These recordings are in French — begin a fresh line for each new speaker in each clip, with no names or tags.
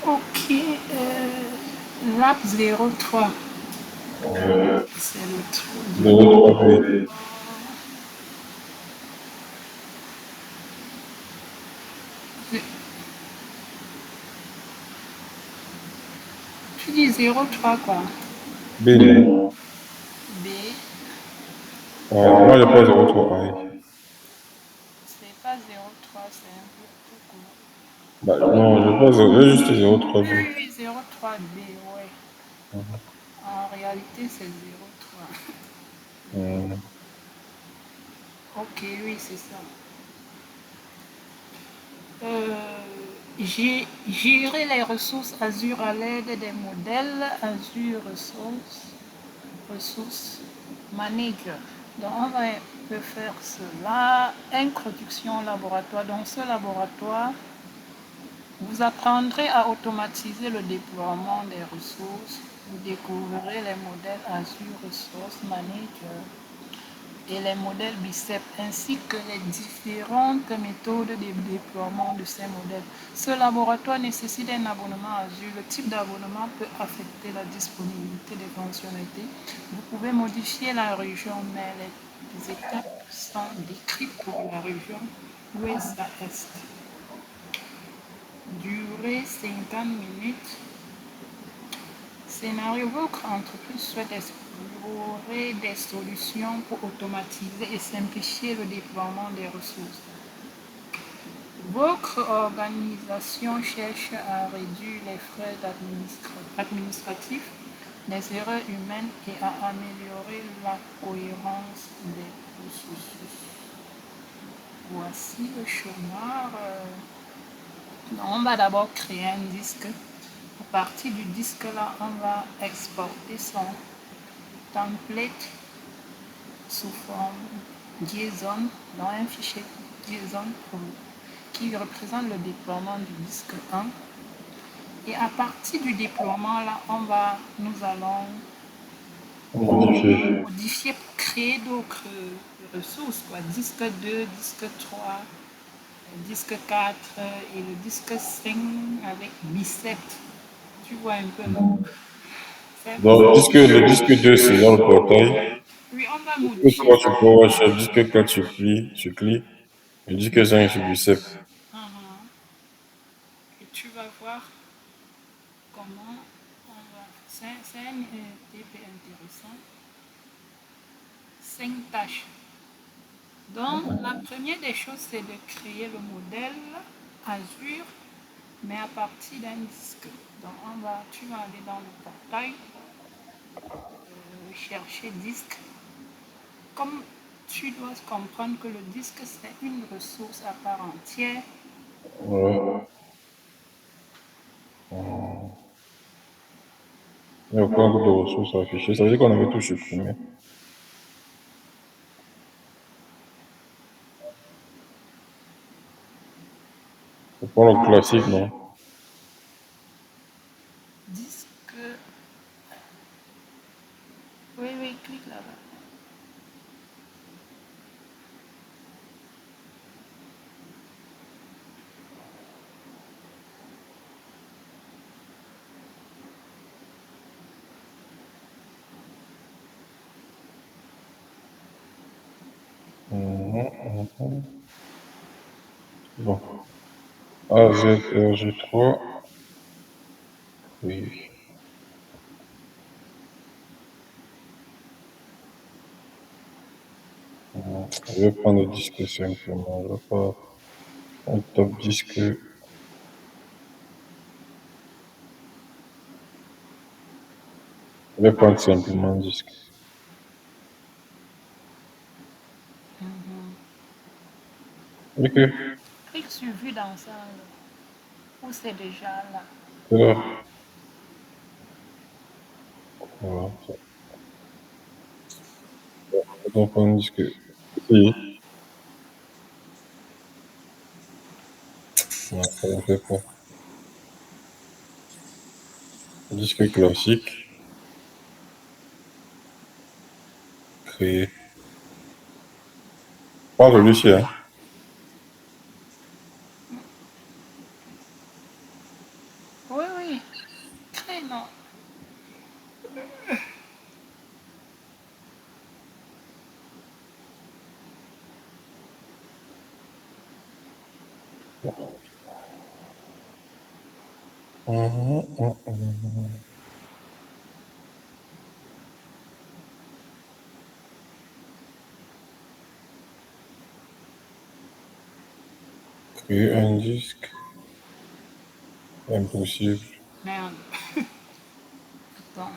Ok, lap 03.
Ouais.
C'est le trou du...
03B.
Tu dis 03 quoi?
B, non?
B,
Moi, j'ai pas 03A.
c'est pas 03, c'est un peu tout court.
Bah, non, j'ai juste 03B.
Oui, oui, 03B, ouais. En réalité, c'est 03.
Mhm.
Ok, oui, c'est ça. Euh, gérer les ressources Azure à l'aide des modèles Azure Ressources Manager. Donc, on va un peu faire cela. Introduction au laboratoire. Dans ce laboratoire, vous apprendrez à automatiser le déploiement des ressources. Vous découvrirez les modèles Azure Resource Manager et les modèles BICEP ainsi que les différentes méthodes de déploiement de ces modèles. Ce laboratoire nécessite un abonnement Azure. Le type d'abonnement peut affecter la disponibilité des fonctionnalités. Vous pouvez modifier la région, mais les étapes sont décrites pour la région ouest à est. Durée 50 minutes. Scénario, votre entreprise souhaite explorer des solutions pour automatiser et simplifier le déploiement des ressources. Votre organisation cherche à réduire les frais administratifs, les erreurs humaines et à améliorer la cohérence des processus. Voici le schéma. On va d'abord créer un disque. À partir du disque là, on va exporter son template sous forme JSON dans un fichier JSON qui représente le déploiement du disque 1. Et à partir du déploiement là, nous allons
Modifié.
modifier pour créer d'autres ressources, quoi. Disque 2, disque 3, disque 4 et le disque 5 avec bicep. Tu vois un peu, non?
Donc, le disque 2, c'est dans le portail.
Oui, on va
Disque
modifier
3
ça.
sur PowerShell. Disque 4 sur CLI. Et disque 5 sur Bicep.
Mhm. Et tu vas voir comment on va. C'est un TP intéressant. 5 tâches. Donc, la première des choses, c'est de créer le modèle Azure, mais à partir d'un disque. Donc, tu vas aller dans le portail, chercher disque. Comme tu dois comprendre que le disque, c'est une ressource à part entière.
Ouais. Il n'y a aucun groupe de ressources affichées. Ça veut dire qu'on avait tout supprimé. C'est pour le classique, non?
Disque. Oui, oui, clique là-bas.
Mhm. Bon. AZRG3. Oui. Je vais prendre le disque simplement. Je vais pas un top disque. Je vais prendre simplement un disque. Ok.
Clique sur vue d'ensemble, où c'est déjà là.
C'est là. Voilà. Donc, un disque. Si. Non, ça ne fait pas. Disque classique. Créé. Pas celui-ci, hein.
Oui, oui, non.
Créer un disque, impossible.
Merde. Attends.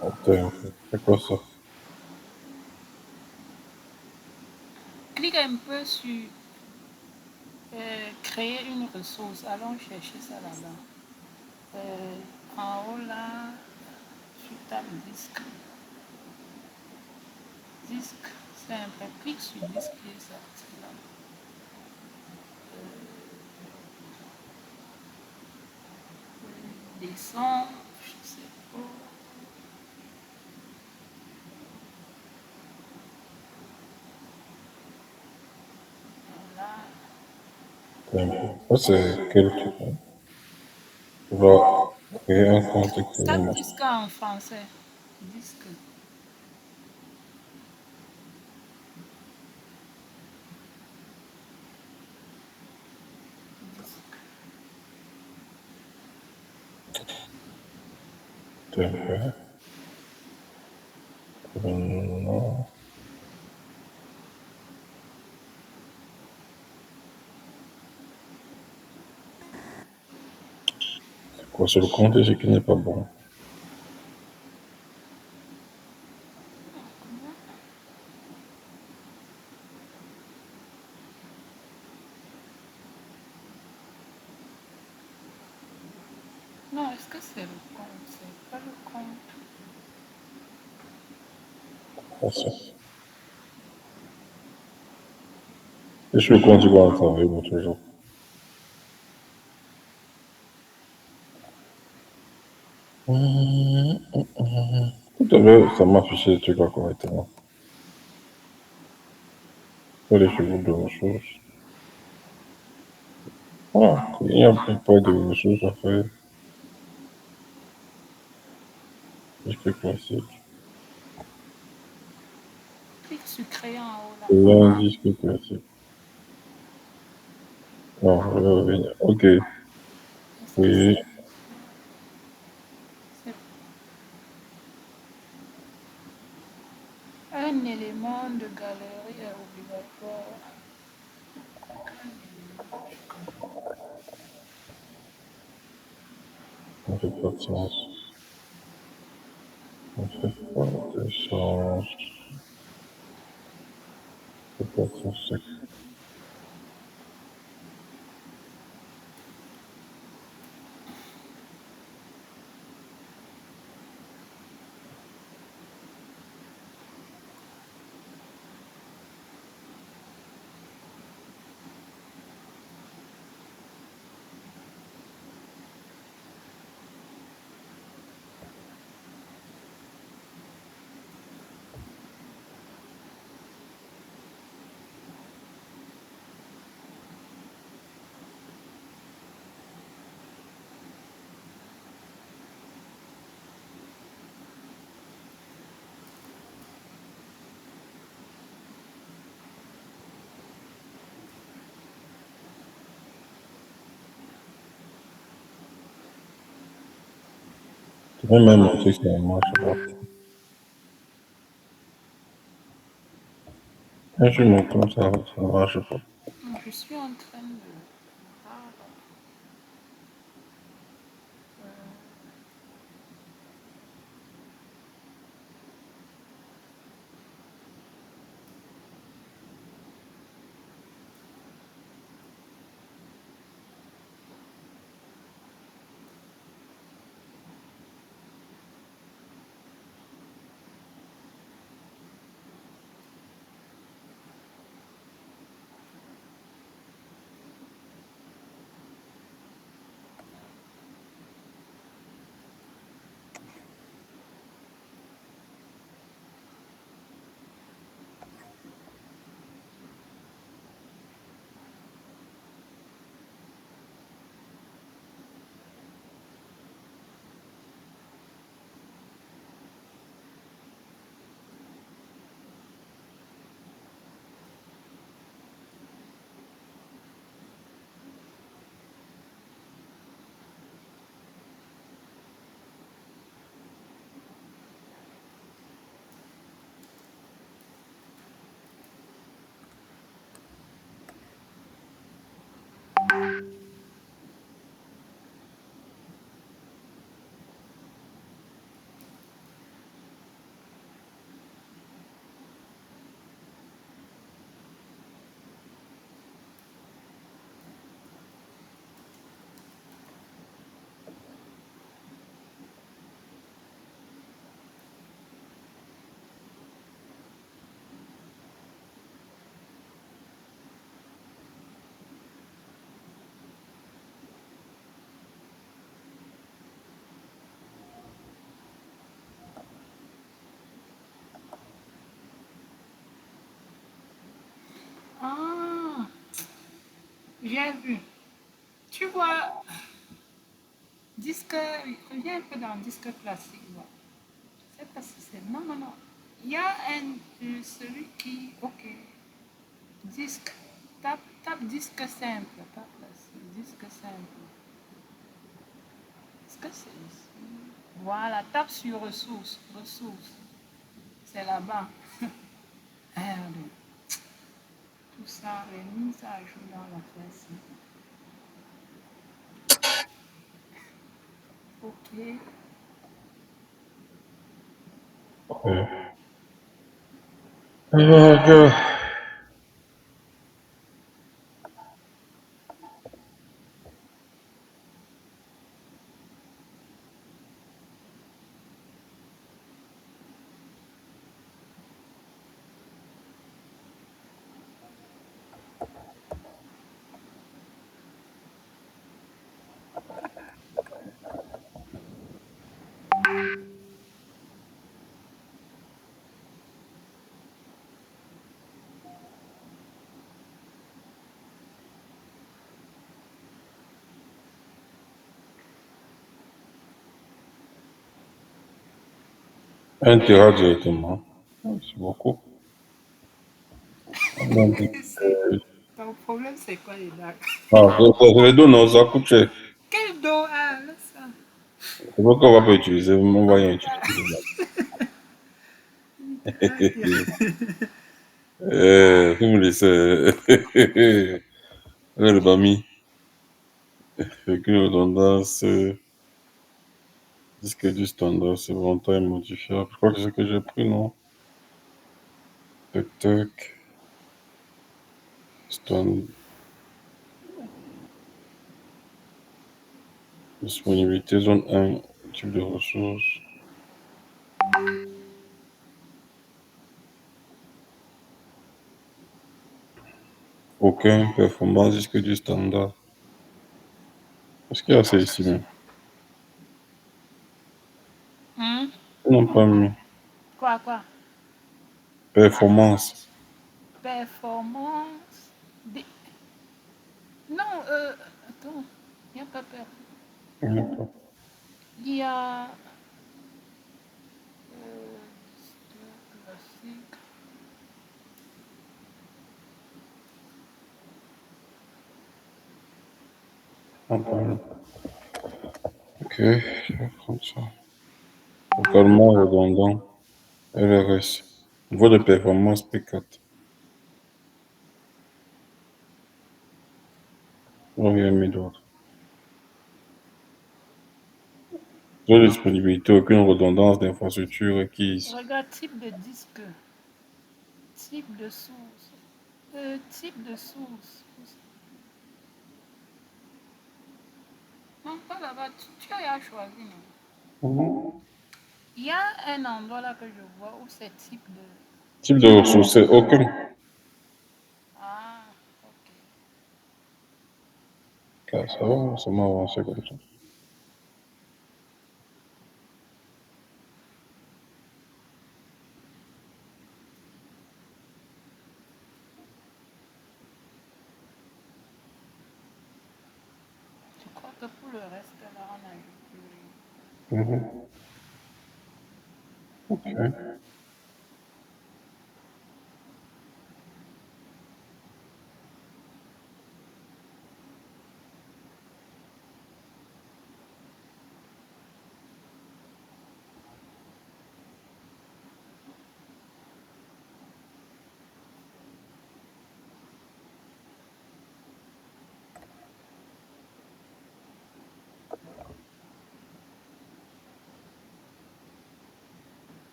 Attends un peu. C'est quoi ça?
Clique un peu sur créer une ressource. Allons chercher ça là-bas. En haut là, tu tapes disque. Disque, c'est un peu. Clique sur disque qui est sorti là. Descends, je sais pas. Voilà.
Ça, c'est quel truc, hein? Tu vas créer un compte
Tape
externe.
disque en français. Disque. Disque.
Attends un peu. Non. C'est quoi, c'est le compte et ce qui n'est pas bon.
Non, est-ce que c'est le compte? C'est pas le compte.
Ah, ça. Et sur le compte, tu vas travailler l'autre jour. Tout à l'heure, ça m'a affiché le truc là correctement. Pour les chevaux de ressources. Ah, il n'y a pas de ressources à faire. Disque classique.
Clique sur créer en haut là.
Et un disque classique. Non, je vais revenir. Ok.
Est-ce que
Oui.
c'est un élément de galerie est obligatoire?
Ça ne fait pas de sens. Ça ne fait pas de sens. Ça ne fait pas de sens. Tu peux même montrer que ça ne marche pas. Et je montre comme ça ne marche pas.
Je suis en train de voir. Ah, j'ai vu. Tu vois, disque, reviens un peu dans le disque classique. Voilà. Je sais pas si c'est. Non, non, non. Il y a celui qui. Ok. Disque. Tape disque simple. Pas classique. Disque simple. Est-ce que c'est ici? Voilà. Tape sur ressources. Ressources. C'est là-bas. Ah, oui. Tout ça, les mises à jour dans la classe. Ok.
Ouais. Alors, un Tera directement. C'est beaucoup.
Ton problème, c'est quoi les dates?
Ah, les deux, non, ça coûte cher.
Quel dos? Ah, là, ça.
C'est pourquoi on va pas utiliser, on va rien utiliser. Vous me laissez. Le Bami, avec une redondance, disque du standard, c'est volontaire et modifiable. Je crois que c'est ce que j'ai pris, non? Tac, tac. Stand... Disponibilité, zone 1, type de ressources. Aucun performance disque du standard. Est-ce qu'il y a ça ici même?
Hmm?
Ils n'ont pas mis.
Quoi, quoi?
Performance.
Performance. Des- Non, attends, il n'y a pas peur.
Il n'y a pas.
Il y a. Classique.
Ah, pardon. Ok, je vais prendre ça. Localement redondant. LRS. Niveau de performance P4. Rien mis d'autre. Zone de disponibilité, aucune redondance d'infrastructure requise.
Regarde type de disque, type de source, type de source. Non, pas là-bas, tu as choisi, non?
Mhm.
Il y a un endroit là que je vois où c'est type de.
Type de ressource, aucun.
Ah, ok.
Ah, ça m'a avancé comme ça.
Je crois que pour le reste, là, on a eu
Mhm. Ok.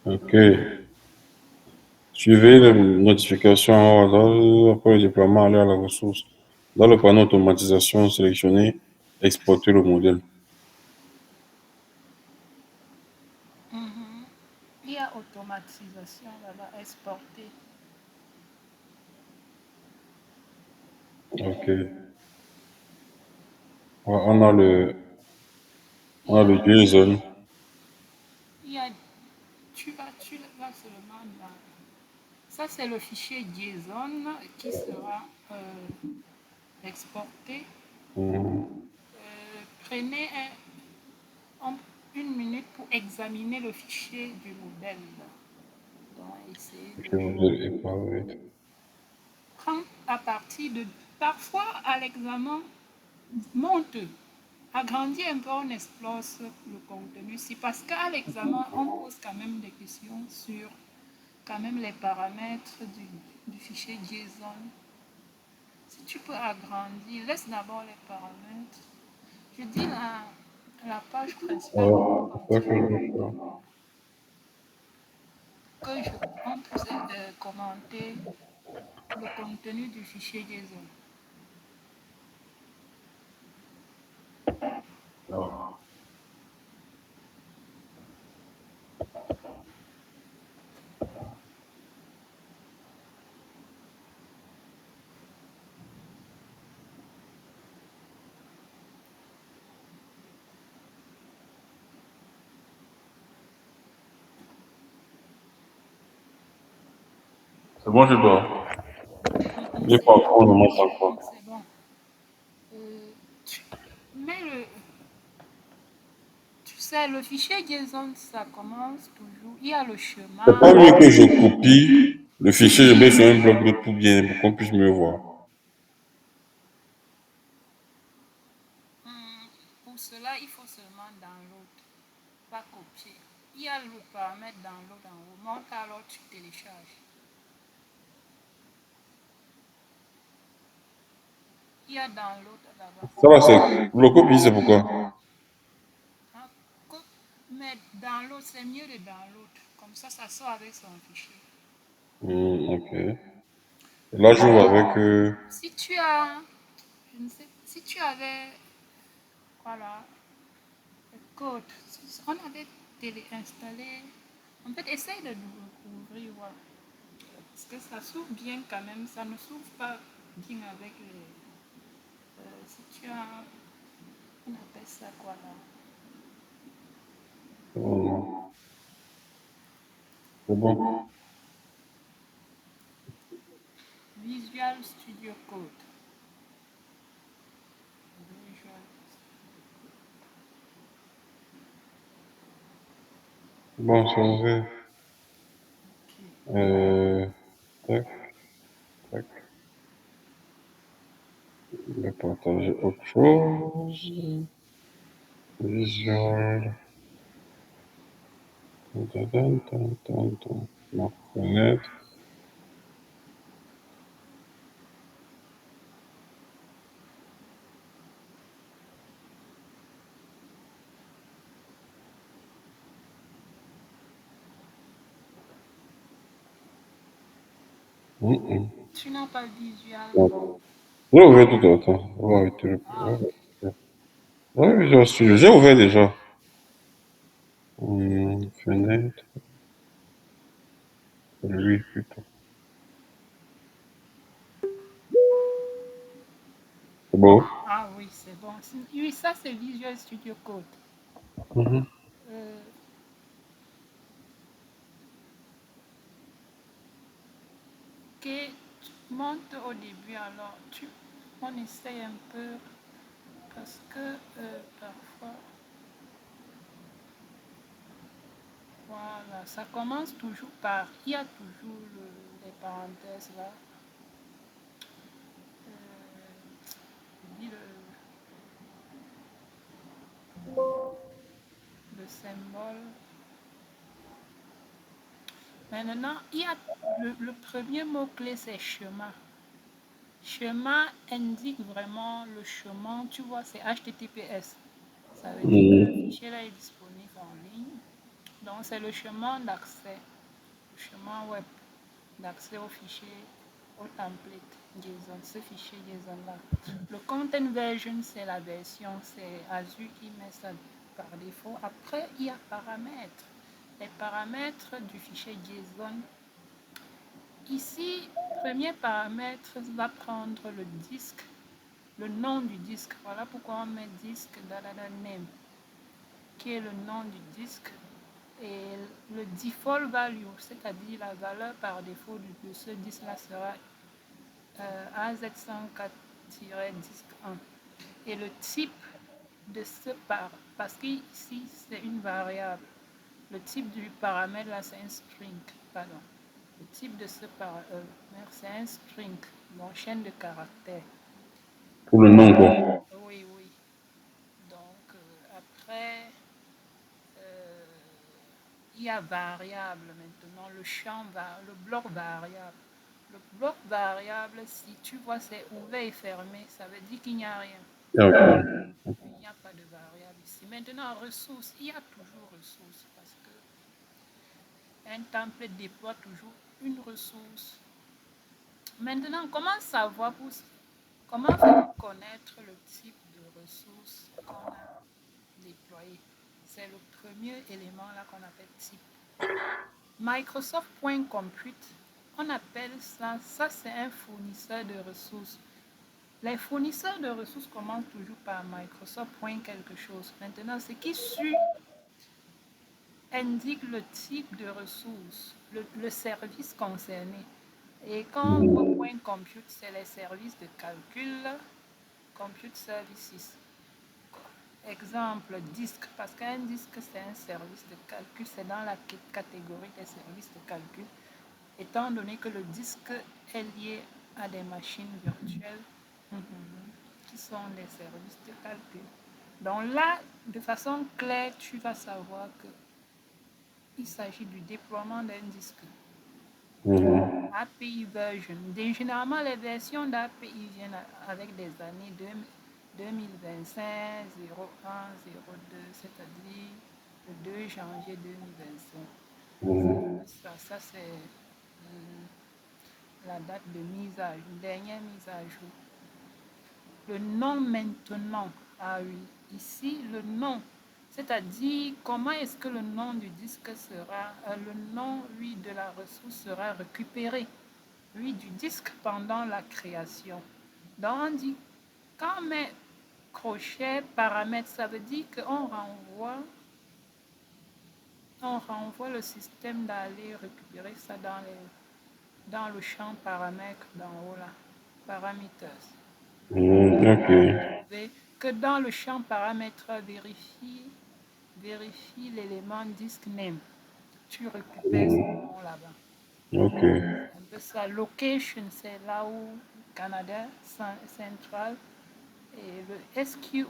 Ok. Suivez les notifications en haut, après le déploiement, allez à la ressource. Dans le panneau automatisation, sélectionnez exporter le modèle.
Mhm. Il y a automatisation là-bas, exporter.
Ok. On a
Il
on
y
a
a,
le JSON.
il y a, tu vas seulement dans. Ça, c'est le fichier JSON qui sera exporté.
Mhm.
Prenez une minute pour examiner le fichier du modèle. Donc, essayez
Ok,
de
modèle est pas ouais.
prendre à partir de. Parfois, à l'examen, monte, agrandit un peu, on explore le contenu. C'est parce qu'à l'examen, on pose quand même des questions sur quand même les paramètres du fichier JSON. Si tu peux agrandir, laisse d'abord les paramètres. Je dis la page principale
Ouais,
pour
c'est ça que je
continuer,
veux faire.
on puisse commenter le contenu du fichier JSON.
C'est bon, je dois. J'ai
C'est
pas
bon,
encore, on ne montre encore.
c'est bon. Tu, mais tu sais, le fichier JSON, ça commence toujours. Il y a le
C'est
chemin.
pas mieux que je copie le fichier, je mets sur un bloc-notes pour bien, pour qu'on puisse mieux voir.
Pour cela, il faut seulement download, pas copier. Il y a le paramètre download en haut. Monte alors, tu télécharges. Il y a download là-bas.
Ça va, c'est le copie, c'est pourquoi?
Hein, mais download, c'est mieux de download. Comme ça sort avec son fichier.
Ok. Là, j'ouvre avec.
Si tu as, je ne sais, si tu avais, voilà, le code, si on avait téléinstallé, en fait, essaye de l'ouvrir, voilà. Parce que ça s'ouvre bien quand même, ça ne s'ouvre pas bien avec les. Si tu as, on appelle ça quoi là?
C'est bon.
Visual Studio Code. Visual.
Bon, c'est ouvert.
Ok.
Tac, tac. Je vais partager autre chose. Visual. Ma fenêtre.
Tu n'as pas Visual.
Bon. J'ai ouvert tout à temps. On va arrêter le.
Ah,
Ouais, Visual Studio. J'ai ouvert déjà. Fenêtre. Lui, plutôt. C'est beau.
ah oui, c'est bon. Oui, ça c'est Visual Studio Code.
Mhm.
Euh, que tu montes au début, alors on essaye un peu parce que parfois, voilà, ça commence toujours par, il y a toujours les parenthèses là. Je dis le symbole. Maintenant, il y a le premier mot-clé, c'est chemin. Chemin indique vraiment le chemin, tu vois, c'est HTTPS. Ça veut dire que le
Mhm.
fichier là est disponible en ligne. Donc, c'est le chemin d'accès, le chemin web d'accès au fichier, au template JSON, ce fichier JSON-là. Le content version, c'est la version, c'est Azure qui met ça par défaut. Après, il y a paramètres. Les paramètres du fichier JSON. Ici, premier paramètre va prendre le disque, le nom du disque. Voilà pourquoi on met disque name, qui est le nom du disque. Et le default value, c'est-à-dire la valeur par défaut de ce disque-là sera AZ104-disque 1. Et le type de ce parce qu'ici c'est une variable. Le type du paramètre là c'est un string, pardon. Le type de ce paramètre c'est un string, donc chaîne de caractères.
Pour le nom, quoi.
Oui, oui. Donc après, il y a variable maintenant, le champ, le bloc variable. Le bloc variable, si tu vois c'est ouvert et fermé, ça veut dire qu'il n'y a rien.
Ok.
Il n'y a pas de variable ici. Maintenant, ressources, il y a toujours ressources parce qu'un template déploie toujours une ressource. Maintenant, comment faire connaître le type de ressource qu'on a déployé? C'est le premier élément là qu'on appelle type. Microsoft.compute, on appelle ça c'est un fournisseur de ressources. Les fournisseurs de ressources commencent toujours par Microsoft. Quelque chose. Maintenant, ce qui suit indique le type de ressources, le service concerné. Et quand on voit point compute, c'est les services de calcul, compute services. Exemple, disque, parce qu'un disque, c'est un service de calcul, c'est dans la catégorie des services de calcul, étant donné que le disque est lié à des machines virtuelles qui sont des services de calcul. Donc là, de façon claire, tu vas savoir qu'il s'agit du déploiement d'un disque. API version. Généralement, les versions d'API viennent avec des années 2025, 01, 02, c'est-à-dire le 2 janvier 2025. Ça c'est la date de mise à jour, dernière mise à jour. Le nom maintenant, ah oui, ici le nom, c'est-à-dire comment est-ce que le nom du disque sera, le nom, oui, de la ressource sera récupéré, oui, du disque pendant la création. Donc on dit, quand on met crochet, paramètres, ça veut dire qu'on renvoie le système d'aller récupérer ça dans le champ paramètres d'en haut là, parameters.
Ok.
Que dans le champ paramètres, vérifie l'élément disk name. Tu récupères ce nom là-bas.
Ok.
Un peu ça. Location, c'est là où Canada central. Et le SQ,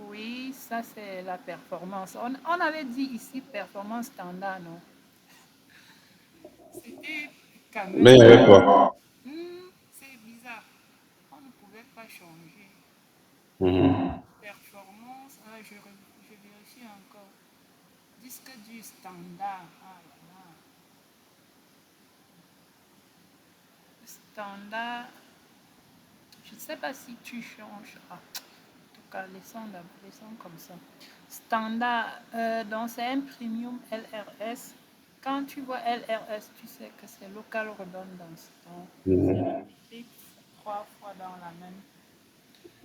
oui, ça c'est la performance. On avait dit ici performance standard, non? C'était quand
Mais
même.
il n'y avait pas.
C'est bizarre. On ne pouvait pas changer.
Mhm.
Performance, je vérifie encore. Disque du standard. Ah là là. Standard. Je ne sais pas si tu changes. Ah, en tout cas, laissons comme ça. Standard. Donc, c'est un premium LRS. Quand tu vois LRS, tu sais que c'est local redundance. Donc, c'est 3 fois dans la même.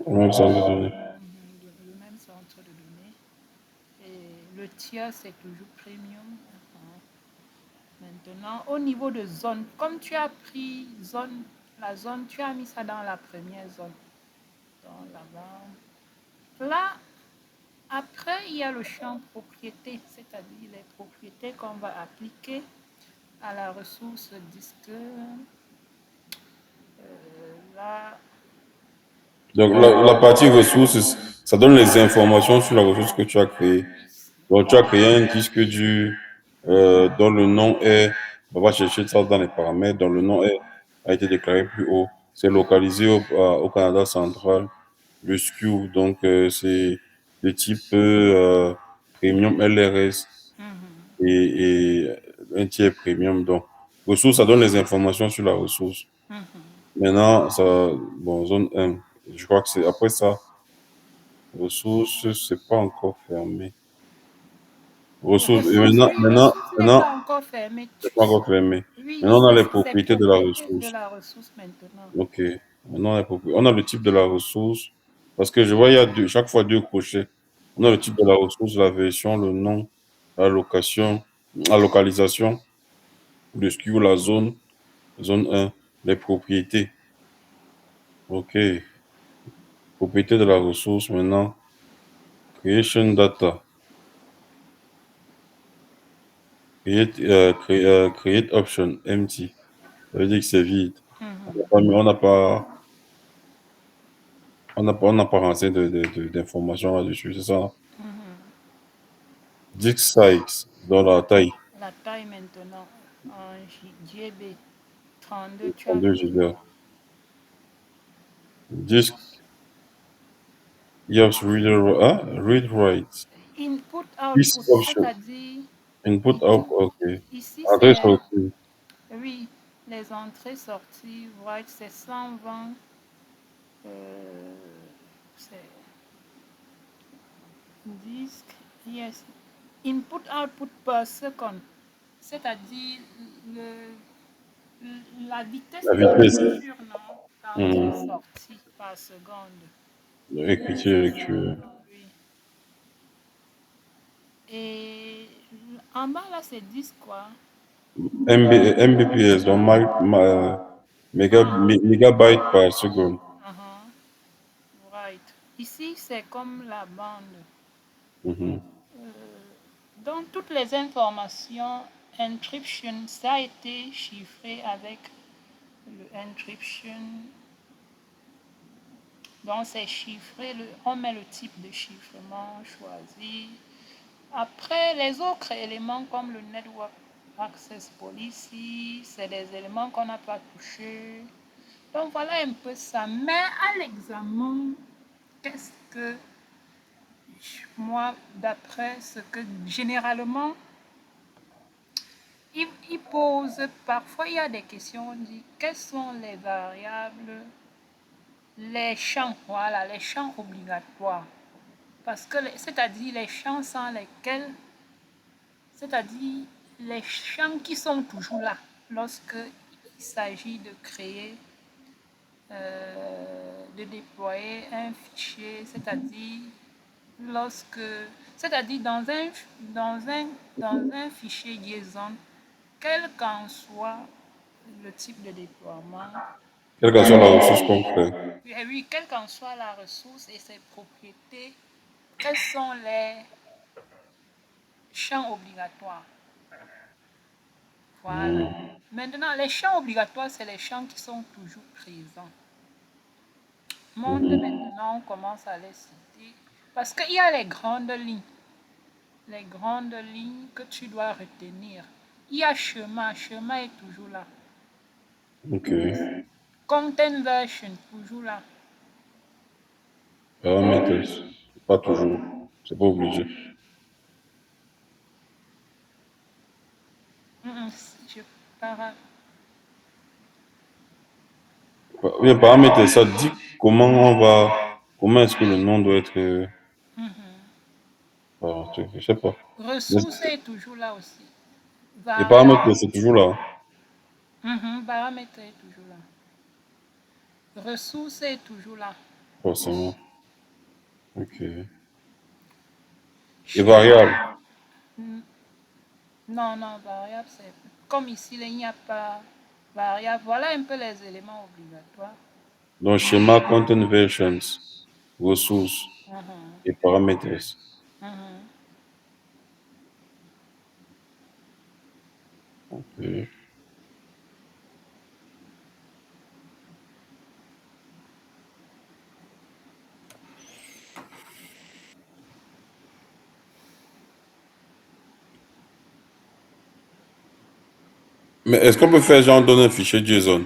Ouais, ça veut donner.
Le même centre de données. Et le tiers, c'est toujours premium. Maintenant, au niveau de zone, comme tu as pris la zone, tu as mis ça dans la première zone. Donc là-bas. Là, après, il y a le champ propriété, c'est-à-dire les propriétés qu'on va appliquer à la ressource disque. Là,
Donc, la partie ressources, ça donne les informations sur la ressource que tu as créée. Donc, tu as créé un disque dur dont le nom est, on va chercher ça dans les paramètres, dont le nom a été déclaré plus haut. C'est localisé au Canada central. Le SKU, donc c'est le type Premium LRS. et un tiers premium. Donc, ressources, ça donne les informations sur la ressource. Maintenant, ça, bon, zone 1, je crois que c'est après ça, ressources, c'est pas encore fermé. Ressources, et
Ressources, oui, ressources n'est
maintenant,
pas encore fermé.
c'est pas encore fermé.
Oui,
Maintenant, on a les
c'est
propriétés de la
propriété de
ressource.
la ressource maintenant.
Ok. Maintenant, on a le type de la ressource. Parce que je vois, il y a chaque fois deux crochets. On a le type de la ressource, la version, le nom, la location, la localisation, le SKU, la zone, zone 1, les propriétés. Ok. Propriété de la ressource maintenant. Creation data. Create option empty. Ça veut dire que c'est vide. On n'a pas, on n'a pas renseigné d'informations là-dessus, c'est ça? Disk size, dans la taille,
La taille maintenant en GB 32, tu as
32
mis.
Go. Disk, yes, reader, read write.
Input,
Disk
output,
option,
c'est-à-dire
input,
ici,
output, ok.
ici
Adresse
c'est,
sortie,
oui, les entrées sorties, write c'est 120, c'est disque, yes. Input, output per second, c'est-à-dire le, la vitesse
la vitesse,
d'écriture, non, d'entrée-sortie par seconde.
écriture, lecture.
Oui. Et en bas là, c'est 10 quoi?
Mbps, donc mégabytes par seconde.
Uh-huh. Right. Ici, c'est comme la bande.
Mhm.
Dans toutes les informations, encryption, ça a été chiffré avec le encryption. Donc, c'est chiffré, on met le type de chiffrement choisi. Après, les autres éléments comme le Network Access Policy, c'est des éléments qu'on n'a pas touchés. Donc, voilà un peu ça. Mais à l'examen, qu'est-ce que moi, d'après ce que généralement, il pose, parfois il y a des questions, on dit quelles sont les variables, les champs, voilà, les champs obligatoires. Parce que, c'est-à-dire les champs sans lesquels, c'est-à-dire les champs qui sont toujours là lorsque il s'agit de créer, de déployer un fichier, c'est-à-dire lorsque, c'est-à-dire dans un fichier JSON, quel qu'en soit le type de déploiement,
Quelle que soit la ressource qu'on crée.
oui, quelle qu'en soit la ressource et ses propriétés, quels sont les champs obligatoires. Voilà. Maintenant, les champs obligatoires, c'est les champs qui sont toujours présents. Maintenant, on commence à les citer. Parce qu'il y a les grandes lignes. Les grandes lignes que tu dois retenir. Il y a chemin, chemin est toujours là.
Ok.
Content version, toujours là.
Parameters, pas toujours. C'est pas obligé.
Je para-
Oui, parameters, ça dit comment est-ce que le nom doit être, je sais pas.
Ressources est toujours là aussi.
Les
Variable,
paramètres, c'est toujours là,
paramètre est toujours là. Ressources est toujours là.
forcément. Ok. Et
Schéma,
variable.
non, non, variable, c'est comme ici, il n'y a pas variable. Voilà un peu les éléments obligatoires.
Donc, schéma, content versions, ressources
Mhm,
et paramètres.
mhm.
Ok. Mais est-ce qu'on peut faire genre, on donne un fichier JSON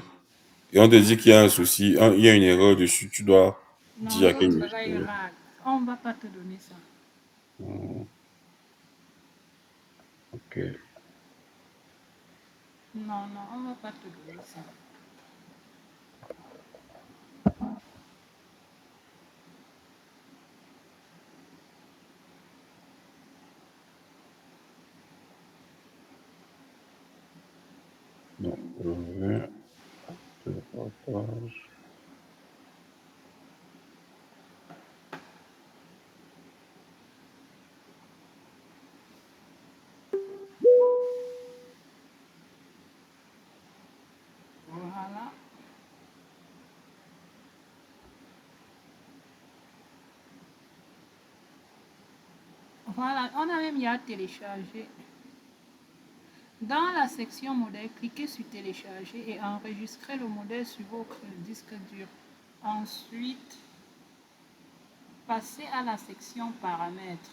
et on te dit qu'il y a un souci, il y a une erreur dessus, tu dois
Non,
dire à
ça
quelle
sera errable. On ne va pas te donner ça.
Ok.
Non, non, on ne va pas te donner ça.
Donc, je vais le partage.
Voilà. Voilà, on a même y à télécharger. Dans la section modèle, cliquez sur télécharger et enregistrez le modèle sur votre disque dur. Ensuite, passez à la section paramètres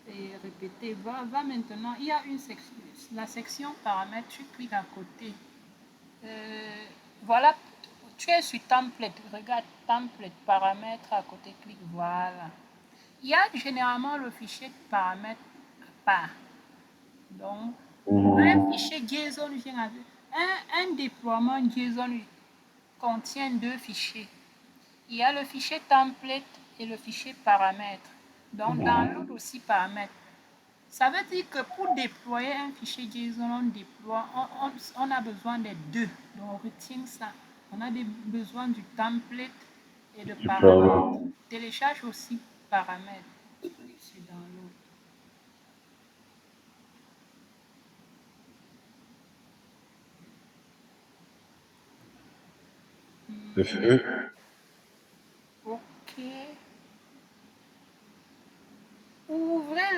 et répétez. Va maintenant, il y a une section, la section paramètres, tu cliques à côté. Voilà, tu es sur template, regarde template, paramètres à côté, clique, voilà. Il y a généralement le fichier de paramètres à part. Donc, un fichier JSON vient avec un déploiement JSON contient deux fichiers. Il y a le fichier template et le fichier paramètres. Donc, download aussi paramètres. Ça veut dire que pour déployer un fichier JSON, on a besoin des deux. Donc, on retient ça. On a besoin du template et de
Du
paramètres.
paramètre.
Télécharge aussi paramètres. Tu cliques sur download.
C'est fait.
OK. Ouvrez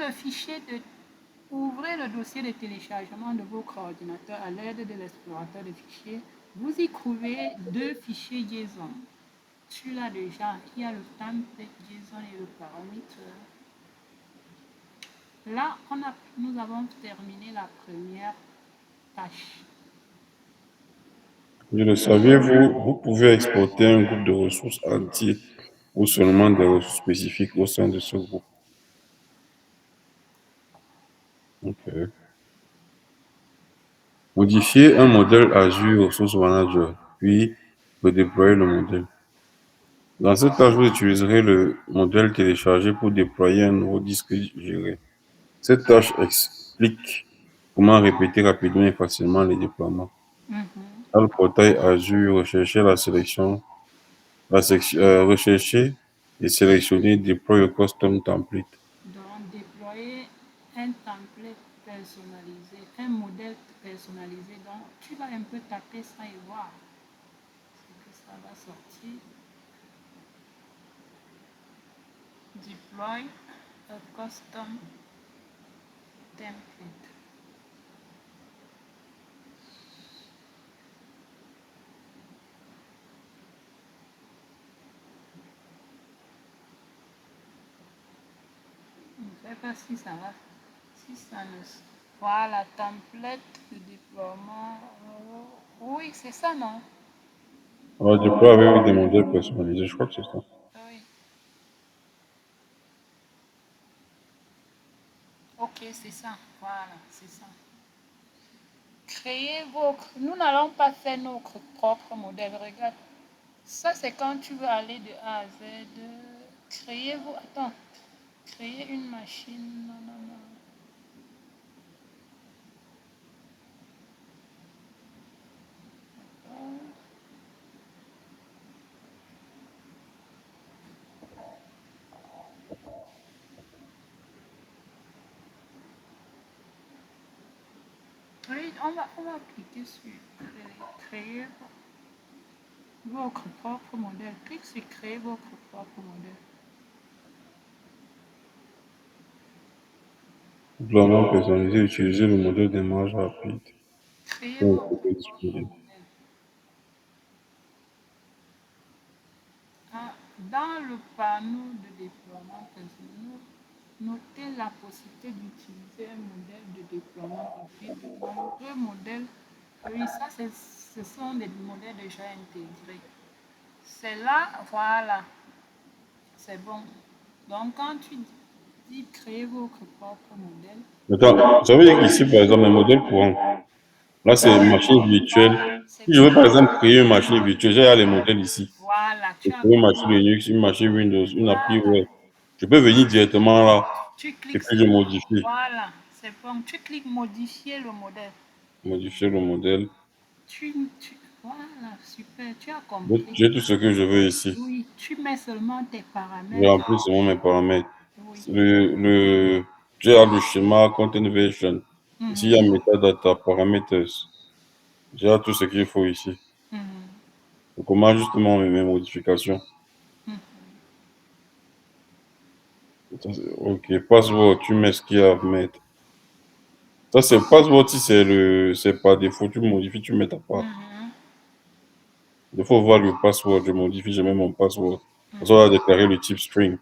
le dossier de téléchargement de votre ordinateur à l'aide de l'explorateur de fichiers. Vous y trouvez deux fichiers JSON. Tu l'as déjà. Il y a le template JSON et le paramètre. Là, nous avons terminé la première tâche.
Je le saviez-vous, vous pouvez exporter un groupe de ressources entier ou seulement des ressources spécifiques au sein de ce groupe. Ok. Modifier un modèle Azure Resource Manager, puis redéployer le modèle. Dans cette tâche, vous utiliserez le modèle téléchargé pour déployer un nouveau disque géré. Cette tâche explique comment répéter rapidement et facilement les déploiements.
Mhm.
Dans le portail Azure, rechercher et sélectionner Deploy a Custom Template.
Donc, déployer un template personnalisé, un modèle personnalisé. Donc, tu vas un peu taper ça et voir ce que ça va sortir. Deploy a custom template. Je ne sais pas si ça va. Si ça ne. Voilà, template de déploiement. Oui, c'est ça, non?
On va déployer avec des modèles personnalisés, je crois que c'est ça.
Oui. Ok, c'est ça. Voilà, c'est ça. Créez votre. Nous n'allons pas faire notre propre modèle. Regarde. Ça, c'est quand tu veux aller de A à Z. Créez vos. Attends. Créer une machine. Non, non, non. Oui, on va cliquer sur créer votre propre modèle. Clique sur créer votre propre modèle.
Déploiement personnalisé, utiliser le modèle d'image rapide.
Créez
Pour
votre
intégrer
propre
disponible.
modèle. Ah, dans le panneau de déploiement personnel, notez la possibilité d'utiliser un modèle de déploiement rapide. Nombreux modèles, oui, ça, ce sont des modèles déjà intégrés. C'est là, voilà, c'est bon. Donc, quand tu dit créer votre propre modèle.
Attends, ça veut dire qu'ici, par exemple, un modèle courant, là, c'est machine virtuelle.
C'est
Si je veux, par exemple,
quoi?
créer une machine virtuelle, j'ai les modèles ici.
Voilà,
Je
tu as
crée une machine
compris.
Linux, une machine Windows, une appli
Voilà.
web. Je peux venir directement là
Tu
et
cliques
puis je
sur.
modifie.
Voilà, c'est bon. Tu cliques modifier le modèle.
Modifier le modèle.
Voilà, super, tu as
Donc,
compris.
j'ai tout ce que je veux ici.
Oui, tu mets seulement tes
Je
paramètres.
remplis seulement mes paramètres.
Oui.
J'ai là le schéma content version. Ici, il y a
Mhm,
metadata, parameters. J'ai là tout ce qu'il faut ici.
mhm,
Donc, comment justement mes modifications.
mhm.
Ok, password, tu mets ce qu'il y a à mettre. Ça, c'est password, si c'est par défaut, tu modifies, tu mets ta part.
Mhm,
Il faut voir le password, je modifie, je mets mon password. On va
mhm,
déclarer le type string.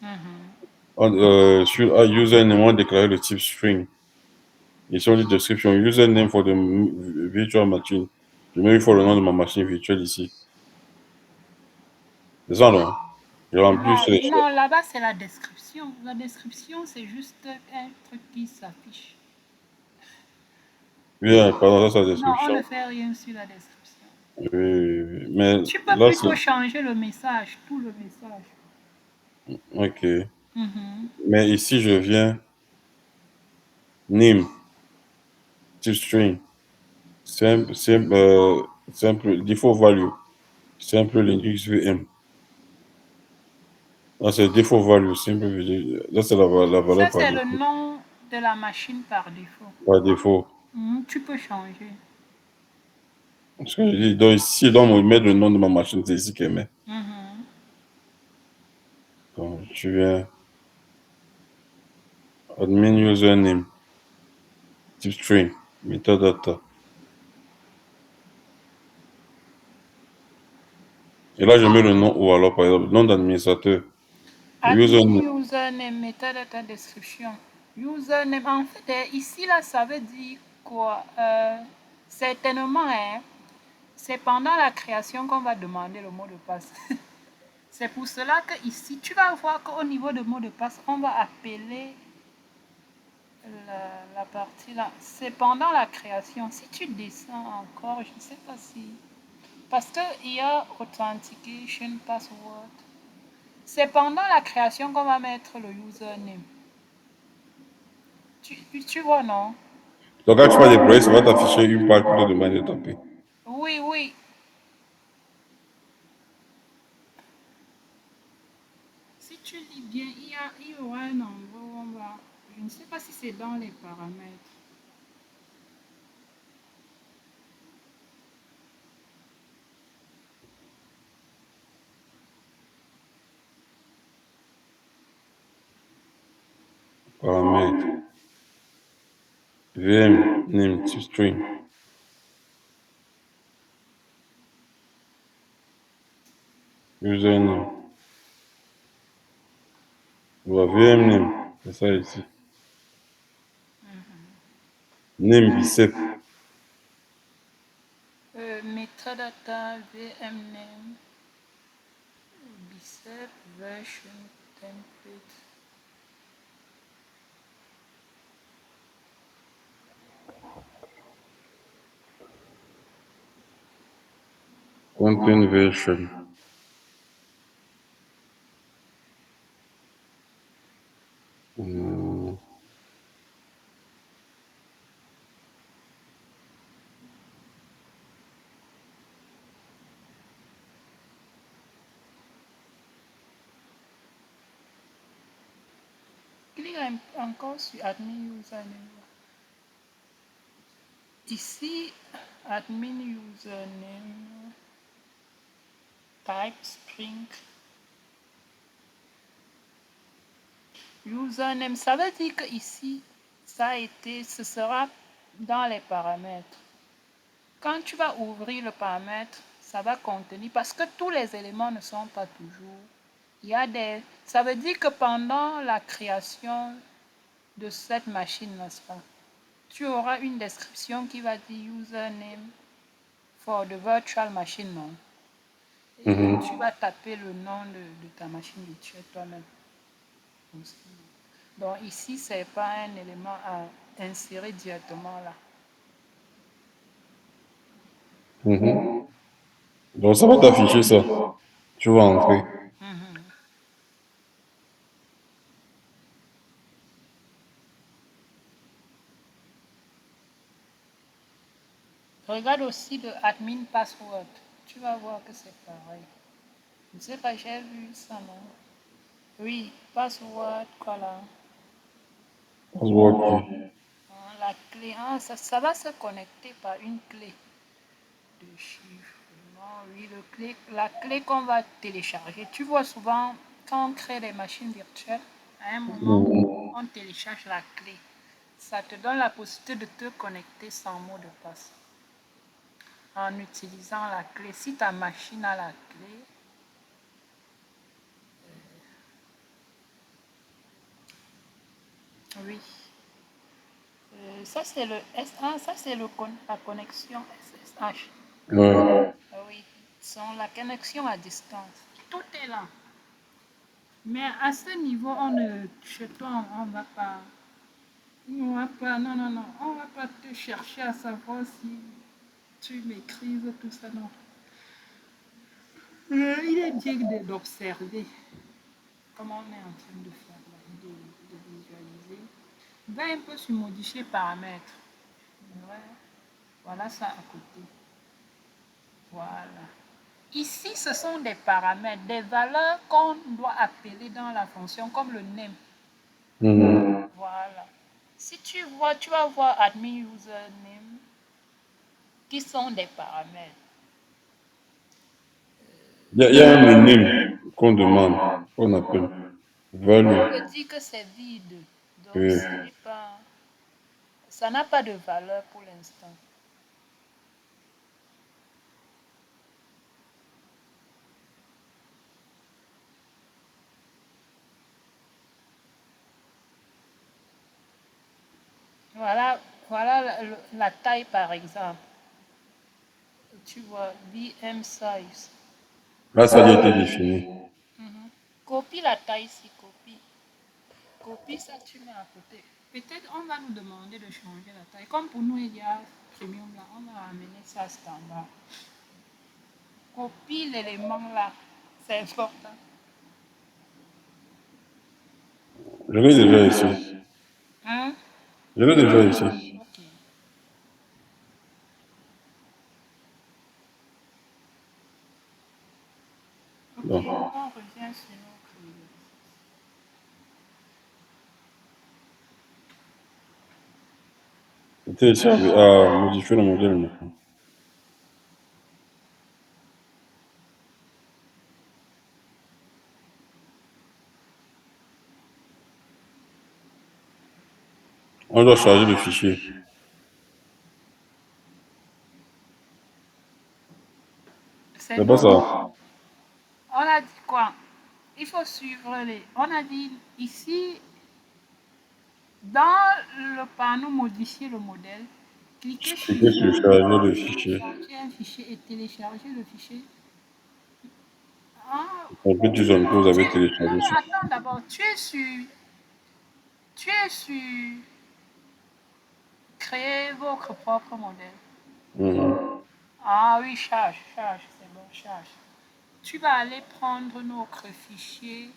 mhm.
Sur username, on va déclarer le type string. Ici, on dit description, username for the virtual machine. Je mets une fois le nom de ma machine virtuelle ici. C'est ça, non? Je remplis
Non,
sur les
non,
choses.
là-bas, c'est la description. La description, c'est juste un truc qui s'affiche.
Bien, pardon, ça, c'est la
Non, on ne
description.
fait rien sur la description.
Oui, oui, oui. Mais
Tu peux
là, c'est.
plutôt changer le message, tout le message.
Ok.
Mhm.
Mais ici, je viens, name, type string, simple, default value, simple Linux VM. Là, c'est default value, simple, là, c'est la
Ça,
valeur par
c'est le
défaut.
nom de la machine par défaut.
Par défaut.
Mhm, tu peux changer.
Parce que je dis, donc, ici, donc, on met le nom de ma machine, c'est ici qu'elle met.
Mhm.
Donc, tu viens, admin username, type string, metadata. Et là, je mets le nom, ou alors, par exemple, nom d'administrateur,
Admin
username.
username, metadata description. Username, en fait, ici, là, ça veut dire quoi? Certainement, hein, c'est pendant la création qu'on va demander le mot de passe. C'est pour cela que ici, tu vas voir qu'au niveau de mot de passe, on va appeler la partie là. C'est pendant la création. Si tu descends encore, je ne sais pas si. Parce qu'il y a Authentication Password. C'est pendant la création qu'on va mettre le username. Tu vois, non?
Donc, quand tu vas déployer, ça va t'afficher une page pour te demander de taper.
Oui, oui. Si tu lis bien, il y aura un endroit où on va. Je ne sais pas si c'est dans les paramètres.
Paramètres. VM, name, type string, username. Voilà, VM name, c'est ça ici. Name bicep,
Metadata, VMName, bicep, version, template.
content version. Hmm,
Clique encore sur admin username. Ici, admin username, type string. Username, ça veut dire que ici, ce sera dans les paramètres. Quand tu vas ouvrir le paramètre, ça va contenir, parce que tous les éléments ne sont pas toujours. Ça veut dire que pendant la création de cette machine, n'est-ce pas, tu auras une description qui va dire username for the virtual machine, non? Et tu
mhm.
vas taper le nom de ta machine virtuelle toi-même. Donc ici, ce n'est pas un élément à insérer directement là.
Mhm. Donc, ça va t'afficher ça. Tu vas entrer.
Mhm. Regarde aussi le admin password. Tu vas voir que c'est pareil. Je ne sais pas, j'ai vu ça, non? Oui, password, voilà.
Password key.
La clé, ça va se connecter par une clé de chiffrement. Oui, la clé qu'on va télécharger. Tu vois souvent, quand on crée des machines virtuelles, à un moment,
Mhm.
on télécharge la clé. Ça te donne la possibilité de te connecter sans mot de passe en utilisant la clé. Si ta machine a la clé, oui. Ça, c'est le S1, ça, c'est la connexion SSH.
Ouais.
Ah oui, la connexion à distance. Tout est là. Mais à ce niveau, chez toi, on va pas. On va pas, non, non, non. On va pas te chercher à savoir si tu maîtrises tout ça, non. Il est bien d'observer comment on est en train de faire, là, de visualiser. Va un peu sur modifier paramètres. Ouais. Voilà ça à côté. Voilà. Ici, ce sont des paramètres, des valeurs qu'on doit appeler dans la fonction, comme le name.
Mhm.
Voilà. Si tu vois, tu vas voir admin username, qui sont des paramètres.
Il y a un minime qu'on demande, qu'on appelle value.
On me dit que c'est vide, donc
Oui.
ce n'est pas, ça n'a pas de valeur pour l'instant. Voilà, voilà la taille par exemple. Tu vois, VM size.
Là, ça a déjà été défini.
Mhm. Copie la taille ici, copie. Copie ça, tu mets à côté. Peut-être on va nous demander de changer la taille. Comme pour nous, il y a premium là, on va ramener ça standard. Copie l'élément là, c'est important.
Je l'ai déjà ici.
Hein?
Je l'ai déjà ici.
Ok. Ok,
Donc,
on revient sur notre vidéo.
télécharger, à modifier le modèle maintenant. On doit charger le fichier.
C'est
C'est pas
bon.
ça.
On a dit quoi? Il faut suivre les. On a dit ici, dans le panneau modifier le modèle, cliquez sur
Cliquez sur charger le fichier.
télécharger un fichier et télécharger le fichier. Ah,
En plus du zone que vous avez
non,
téléchargé
non,
sur.
attends d'abord. Tu es sur créer votre propre modèle.
Mhm.
Ah oui, charge, c'est bon, charge. Tu vas aller prendre notre fichier.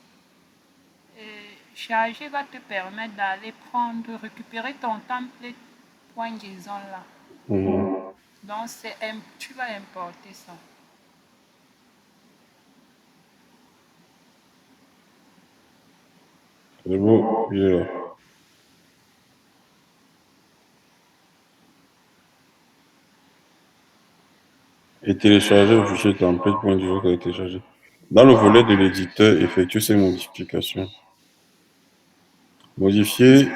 Charger va te permettre d'aller récupérer ton template.json là.
Mhm.
Donc, tu vas importer ça.
C'est bon, il est là. Et télécharger le fichier template.json que vous avez téléchargé. Dans le volet de l'éditeur, effectue ces modifications. Modifier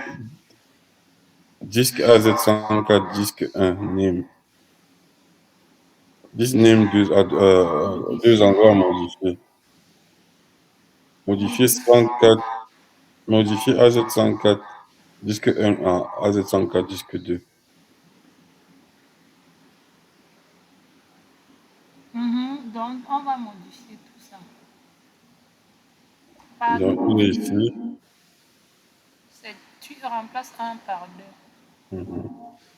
disque AZ104, disque 1, name. This name deux
Modifier.
endroits modifiés. Modifier 104, modifier AZ104, disque 1 à AZ104, disque 2.
Donc, on va modifier tout ça.
Donc,
Pardon.
il est ici.
tu remplaces un par deux.
Mhm.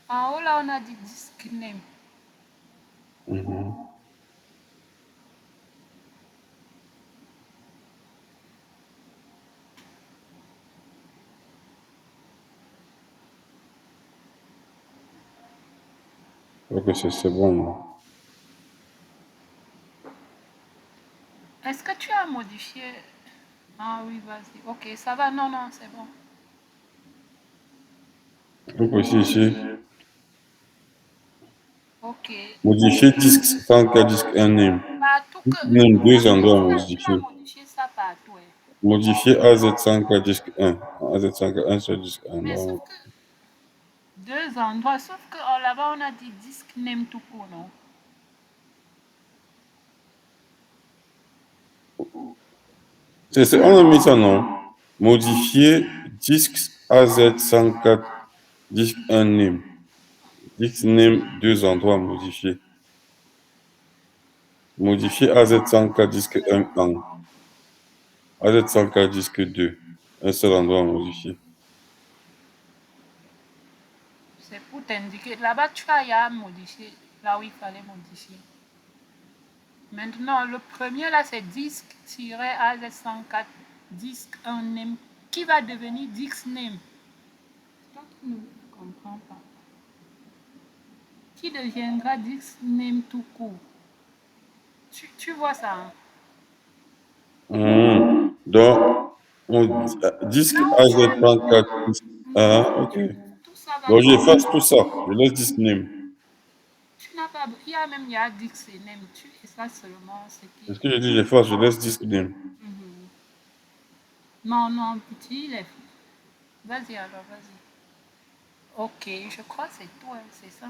En haut, là, on a dit disk name.
Mhm. Ok, c'est bon. Non?
Est-ce que tu as modifié? Ah oui, vas-y. Ok, ça va. Non, non, c'est bon.
Donc ici,
Ok.
modifier disque 104 disque un name.
Partout que...
Disque name, deux endroits
Tu as
modifiés.
modifié ça partout. Hein.
Modifier AZ104 disque 1. AZ104 un seul disque 1.
Mais sauf
Donc,
que deux endroits, sauf que oh, là-bas on a dit disque name tout court, non?
on a mis ça, non? Modifier disque AZ104 disque un name. Disque name, deux endroits modifiés. Modifier AZ104 disque un an. AZ104 disque 2. Un seul endroit modifié.
C'est pour t'indiquer. Là-bas tu as à modifier là où il fallait modifier. Maintenant, le premier là c'est disque-AZ104 disque un name qui va devenir disque name. Toi qui ne comprends pas. Qui deviendra disque name tout court. Tu vois ça, hein?
Donc, disque
Là où tu as mis
AZ104 disque
non,
1. Ok.
tout ça va
Donc,
devenir.
j'efface tout ça. Je laisse disque name.
Tu n'as pas. Il y a même il y a disque name. Tu effaces seulement ce
C'est ce
qui.
que je dis, j'efface, je laisse disque name.
Mhm. Non, non, petit, il est. Vas-y alors, vas-y. Ok, je crois que c'est toi, c'est ça.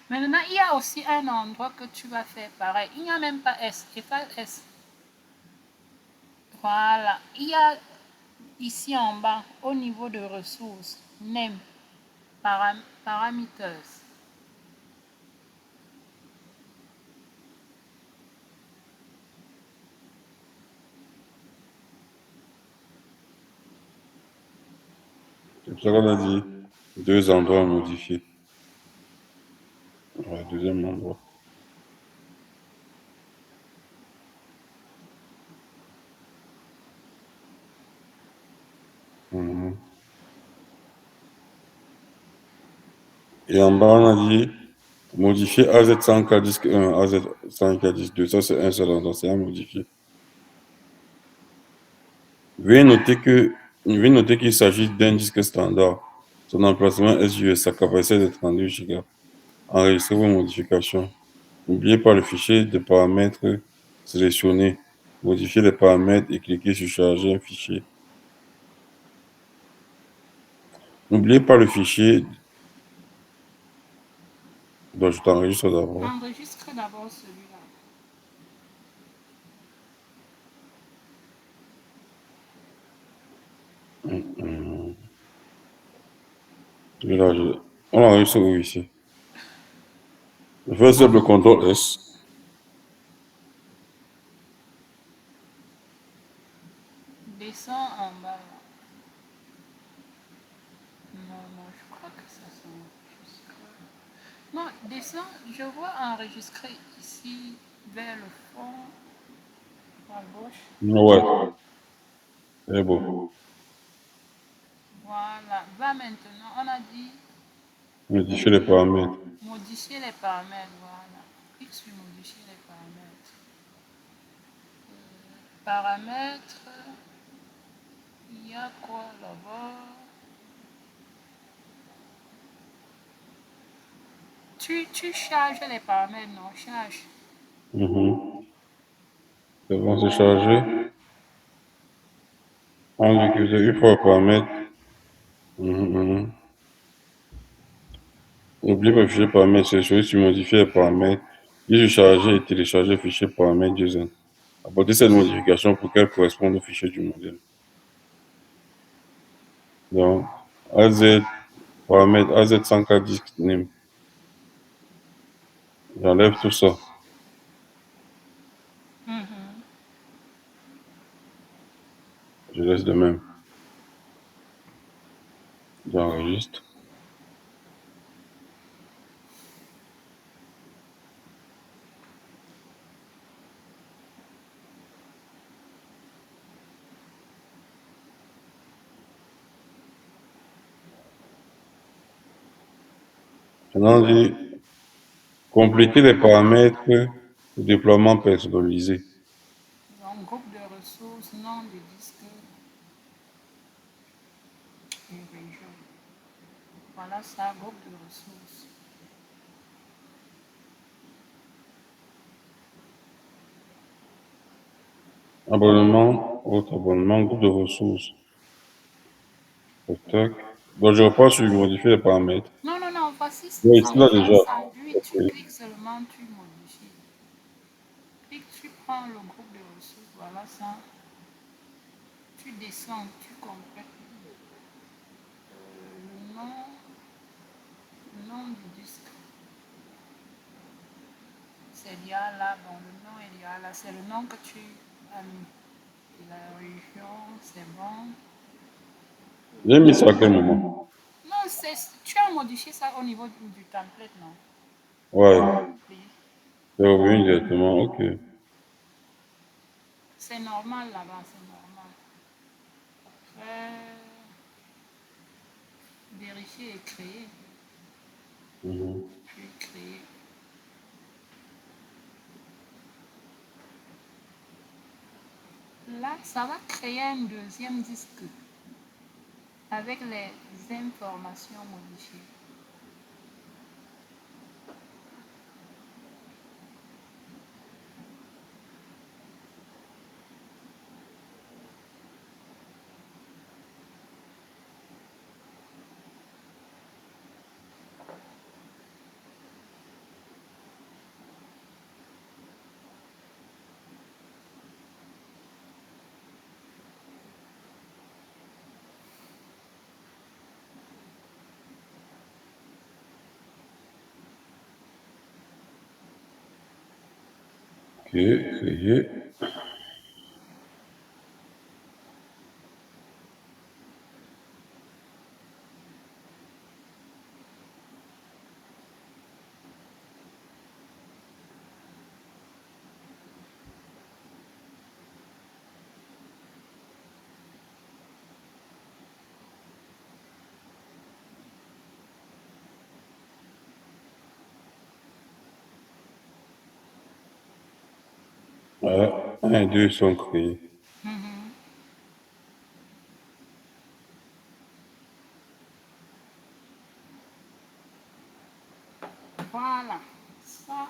Maintenant, il y a aussi un endroit que tu vas faire pareil. Il n'y a même pas S. Efface S. Voilà. Il y a ici en bas, au niveau de ressources, name, parameters.
C'est pour ça qu'on a dit deux endroits modifiés. Ouais, deuxième endroit. Mhm. Et en bas, on a dit modifier AZ104 disque 1, AZ104 disque 2. Ça, c'est un seul endroit, c'est à modifier. Veuillez noter qu'il s'agit d'un disque standard. Son emplacement SUS, sa capacité de 32 Go. Enregistrez vos modifications. N'oubliez pas le fichier de paramètres sélectionné. Modifiez les paramètres et cliquez sur charger un fichier. N'oubliez pas le fichier. Donc, je t'enregistre d'abord.
Enregistre d'abord celui-là.
Et là, on enregistre où ici? Je fais simple CTRL S.
Descends en bas là. Non, non, je crois que ça s'enregistre. Non, descends, je vois enregistrer ici vers le fond, à gauche.
Ouais, c'est beau.
Voilà. Va maintenant, on a dit
Modifier les paramètres.
modifier les paramètres. Voilà. Clique sur modifier les paramètres. Paramètres, il y a quoi là-bas? Tu charges les paramètres, non? Charge.
Mhm. C'est bon, c'est chargé. Une fois le paramètre. Mhm, mhm. N'oubliez pas le fichier paramètres. Sélectionnez sur modifier les paramètres. Puis charger et télécharger le fichier paramètres JSON. Apportez cette modification pour qu'elle corresponde au fichier du modèle. Donc, AZ, paramètre AZ104 disque name. J'enlève tout ça.
Mhm.
Je laisse de même. J'enregistre. Maintenant, on dit compléter les paramètres de déploiement personnalisé.
Donc, groupe de ressources, nom du disque et région. Voilà ça, groupe de ressources.
Abonnement, autre abonnement, groupe de ressources. Tac. Donc, je reprends sur modifier les paramètres.
Non, non, non, voici
Oui,
ça.
ici, là, déjà.
Oui, tu
Ok.
cliques seulement, tu modifies. Clique, tu prends le groupe de ressources, voilà ça. Tu descends, tu complètes le nom du disque. C'est lié là, bon, le nom est lié là, c'est le nom que tu as mis. Et la région, c'est bon.
J'ai mis ça à quel moment?
Non, tu as modifié ça au niveau du template, non?
Ouais,
Oui.
c'est revenu directement. Ok.
C'est normal là-bas, c'est normal. Après, vérifier et créer.
Mhm.
Puis créer. Là, ça va créer un deuxième disque avec les informations modifiées.
Ok, créer. Voilà. Un et deux sont créés.
Voilà. Ça,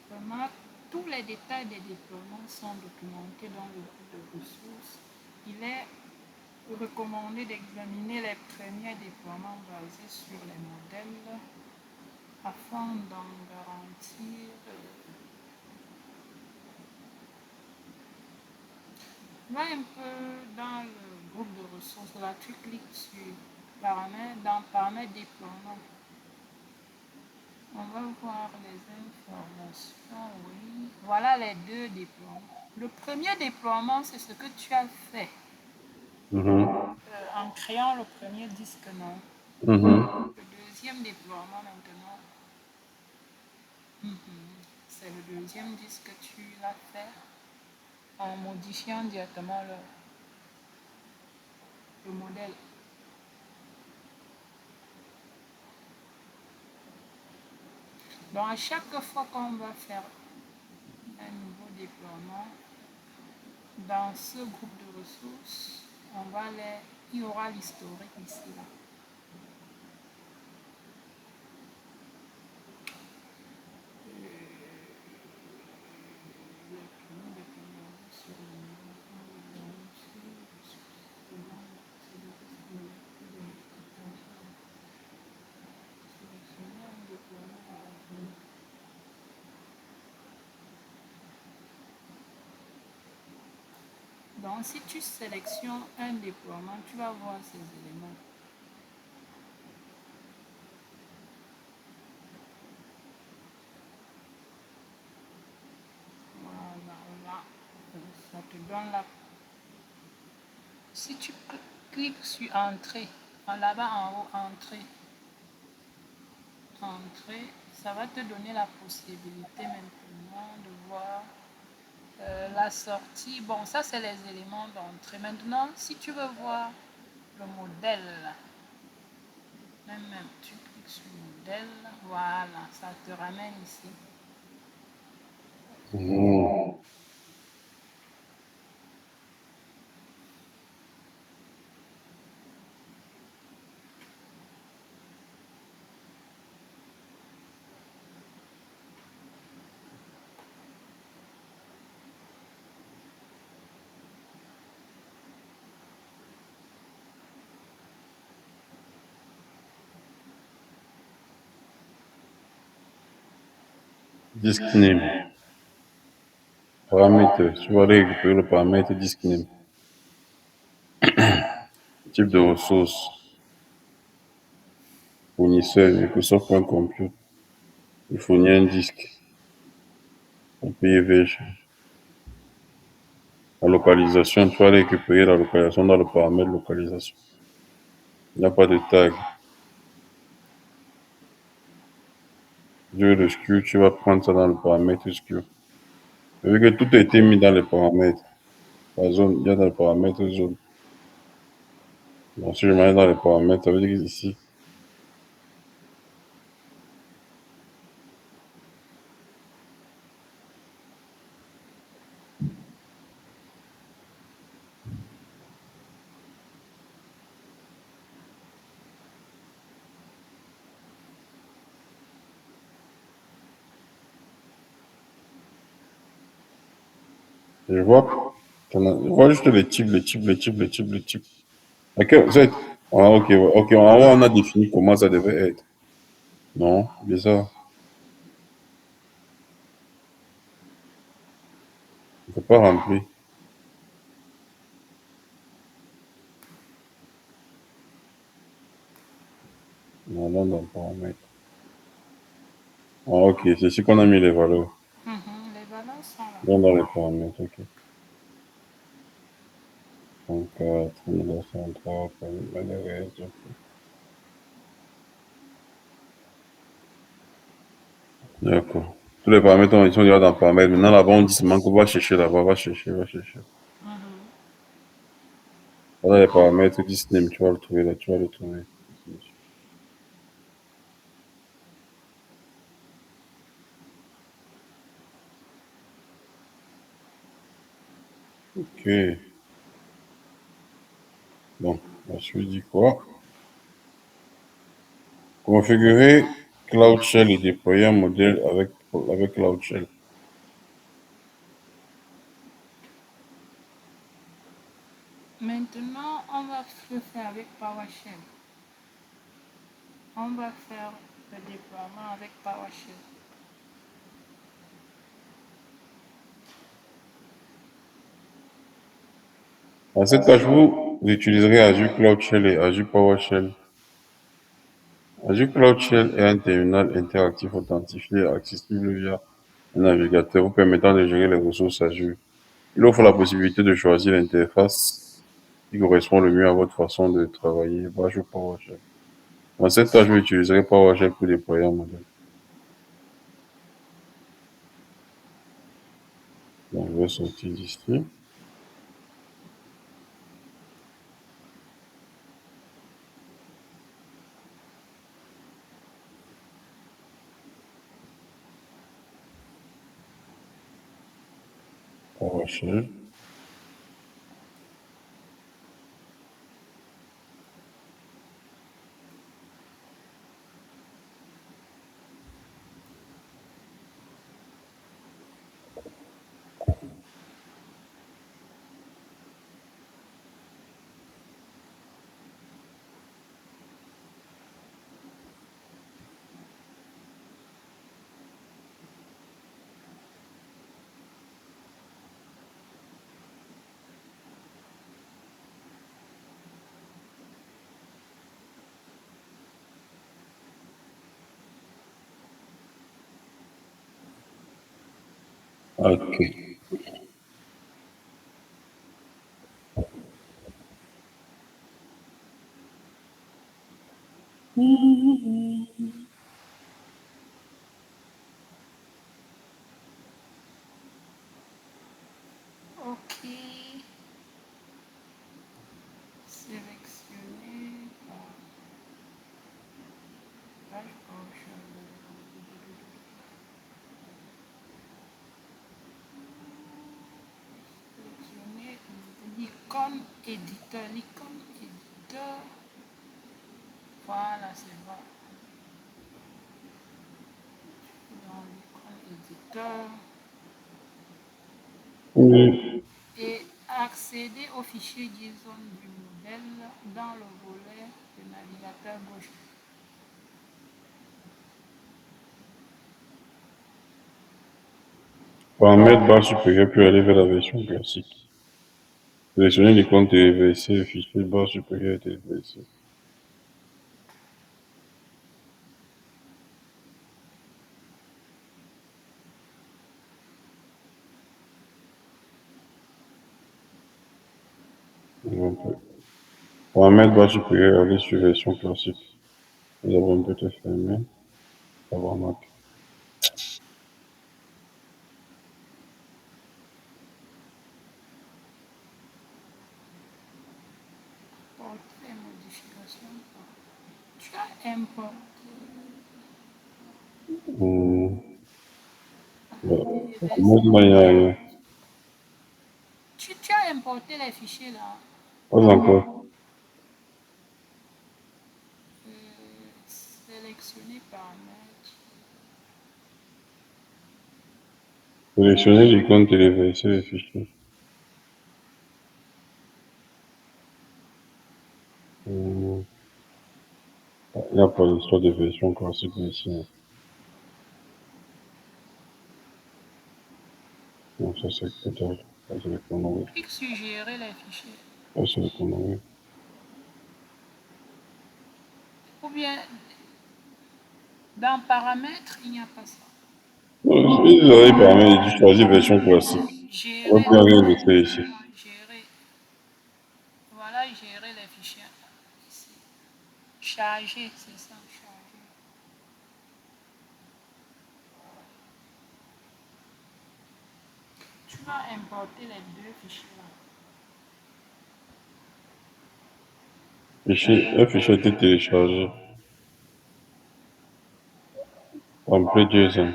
vraiment, tous les détails des déploiements sont documentés dans le groupe de ressources. Il est recommandé d'examiner les premiers déploiements basés sur les modèles afin d'en garantir. Va un peu dans le groupe de ressources, là tu cliques sur paramètres, dans paramètres déploiement. On va voir les informations, oui. Voilà les deux déploiements. Le premier déploiement, c'est ce que tu as fait
Mhm.
en créant le premier disque, non?
Mhm.
Le deuxième déploiement maintenant, c'est le deuxième disque que tu l'as fait en modifiant directement le modèle. Donc à chaque fois qu'on va faire un nouveau déploiement, dans ce groupe de ressources, il y aura l'historique ici. Là. Donc, si tu sélectionnes un déploiement, tu vas voir ces éléments. Voilà, là, ça te donne là. Si tu Clique sur Entrée. Là-bas en haut, Entrée. Entrée. Ça va te donner la possibilité maintenant de voir la sortie. Bon, ça, c'est les éléments d'entrée. Maintenant, si tu veux voir le modèle, même tu cliques sur modèle, voilà, ça te ramène ici.
Mhm. Disk name. Paramètre. Tu vas aller récupérer le paramètre disk name. Type de ressources. Fournisseur, Microsoft.compute. Il fournit un disque. On paye VH. La localisation, tu vas aller récupérer la localisation dans le paramètre localisation. Il n'y a pas de tag. Le SKU, tu vas prendre ça dans le paramètre SKU. Vu que tout a été mis dans les paramètres. La zone, il y a dans le paramètre zone. Bon, si je mets dans les paramètres, ça veut dire qu'ici, je vois, je vois juste les types. Ok, ah, ok, ouais, ok, en haut, on a défini comment ça devait être. Non, bizarre. On ne peut pas remplir. Non, non, dans le paramètre. Ah, ok, c'est ici qu'on a mis les valeurs.
Les valeurs sont là.
Dans les paramètres, ok. 34, 1903, malheureuse, ok. D'accord. Tous les paramètres ils sont déjà dans le paramètre. Maintenant, là-bas, on dit seulement qu'on va chercher là-bas, va chercher. Voilà les paramètres Disney, tu vas le trouver là, tu vas le trouver. Ok. Bon, la suite dit quoi? Configurer Cloud Shell et déployer un modèle avec Cloud Shell.
Maintenant, on va le faire avec PowerShell. On va faire le déploiement avec PowerShell.
Dans cette tâche, vous utiliserez Azure Cloud Shell et Azure PowerShell. Azure Cloud Shell est un terminal interactif authentifié accessible via un navigateur vous permettant de gérer les ressources Azure. Il offre la possibilité de choisir l'interface qui correspond le mieux à votre façon de travailler. Azure PowerShell. Dans cette tâche, vous utiliserez PowerShell pour déployer un modèle. Donc, je vais sortir d'ici. PowerShell. Ok.
Ok. Sélectionner. Page gauche. Sélectionner l'icône éditeur. L'icône éditeur. Voilà, c'est bon. Dans l'icône éditeur.
Oui.
Et accéder au fichier JSON du modèle dans le volet du navigateur gauche.
Paramètres barre supérieure puis aller vers la version classique. Sélectionnez l'icône téléversée, fichier barre supérieure et téléversé. Paramètres barre supérieure, aller sur version classique. Nous avons peut-être fermé. Avoir Mac.
Portrait modification. Tu as importé.
Moi, il y a rien.
Tu as importé les fichiers là.
Pas encore.
Sélectionner paramètres.
Sélectionnez l'icône téléversée les fichiers. Il n'y a pas d'histoire de version classique ici. Non, ça c'est peut-être. Ça c'est le connerie.
Clique sur gérer les fichiers.
Ça c'est le connerie.
Ou bien dans paramètres, il n'y a pas ça.
Non, ils auraient permis de choisir version classique. On va
Gérer.
plus rien de ça ici.
Gérer. Voilà, gérer les fichiers. Ici. Charger, c'est ça, charger. Tu vas importer les deux fichiers là.
Un fichier a été téléchargé. Template JSON.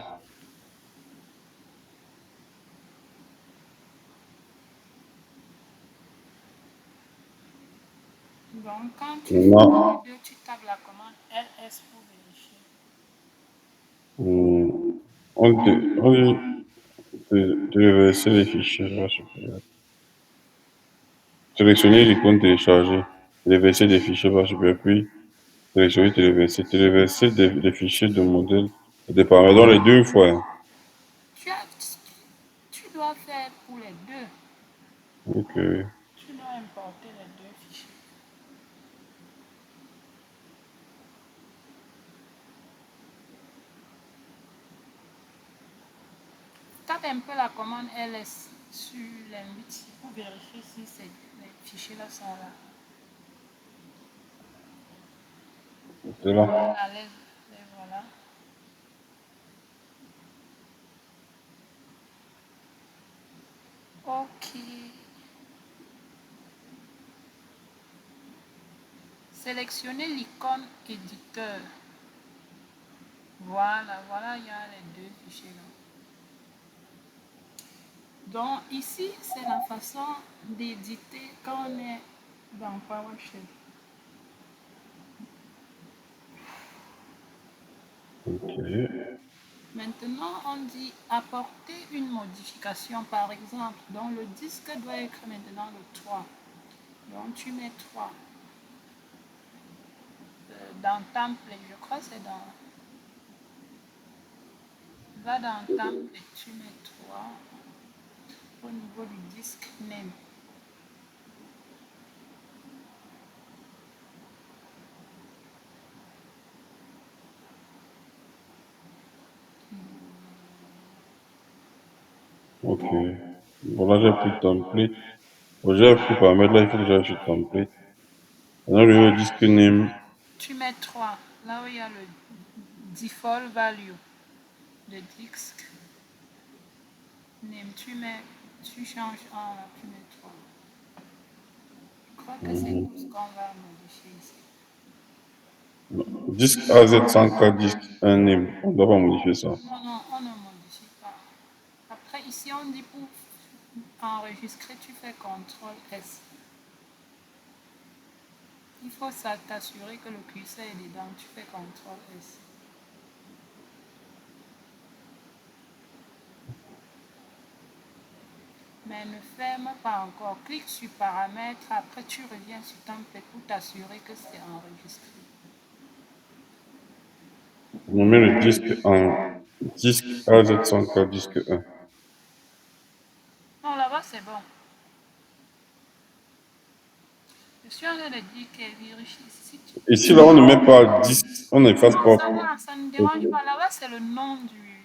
Donc, quand tu fais les deux, tu tapes la commande ls pour vérifier.
On téléverser les fichiers là, supérieur. Sélectionnez l'icône télécharger. Téléverser des fichiers bas supérieur, puis sélectionnez téléverser. Téléverser des fichiers de modèle et des paramètres. Donc les deux fois. Hein.
Tu dois faire pour les deux.
Ok.
Tu dois importer les deux fichiers. Tape un peu la commande ls sur l'invite pour vérifier si les fichiers là sont là.
C'est là.
Voilà, voilà. Ok. Sélectionnez l'icône éditeur. Voilà, voilà, il y a les deux fichiers là. Donc ici, c'est la façon d'éditer quand on est dans PowerShell.
Ok.
Maintenant, on dit apporter une modification, par exemple. Donc le disque doit être maintenant le 3. Donc tu mets 3. Dans template, je crois que c'est dans... Va dans template, tu mets 3 au niveau du disque name.
Ok. Bon, là, j'ai pris template. Bon, j'ai pris paramètre. Là, il faut que j'aille sur template. Maintenant, le disque name.
Tu mets 3. là où il y a le default value de disque, name, tu changes en, tu mets 3. Je crois que c'est tout ce qu'on va modifier ici.
Disque AZ104, disque un name. On ne doit pas modifier ça.
Non, non, on ne modifie pas. Après, ici, on dit pour enregistrer, tu fais CTRL S. Il faut t'assurer que le curseur est dedans, tu fais CTRL S. Mais ne ferme pas encore. Clique sur paramètres, après tu reviens sur template pour t'assurer que c'est enregistré.
On met le disque en disque AZ104, disque 1.
Non, là-bas c'est bon. Je suis en train de dire qu'elle vérifie. Si tu...
Ici, là, on ne met pas disque, on n'efface
Non,
pas.
ça ne dérange pas. Là-bas c'est le nom du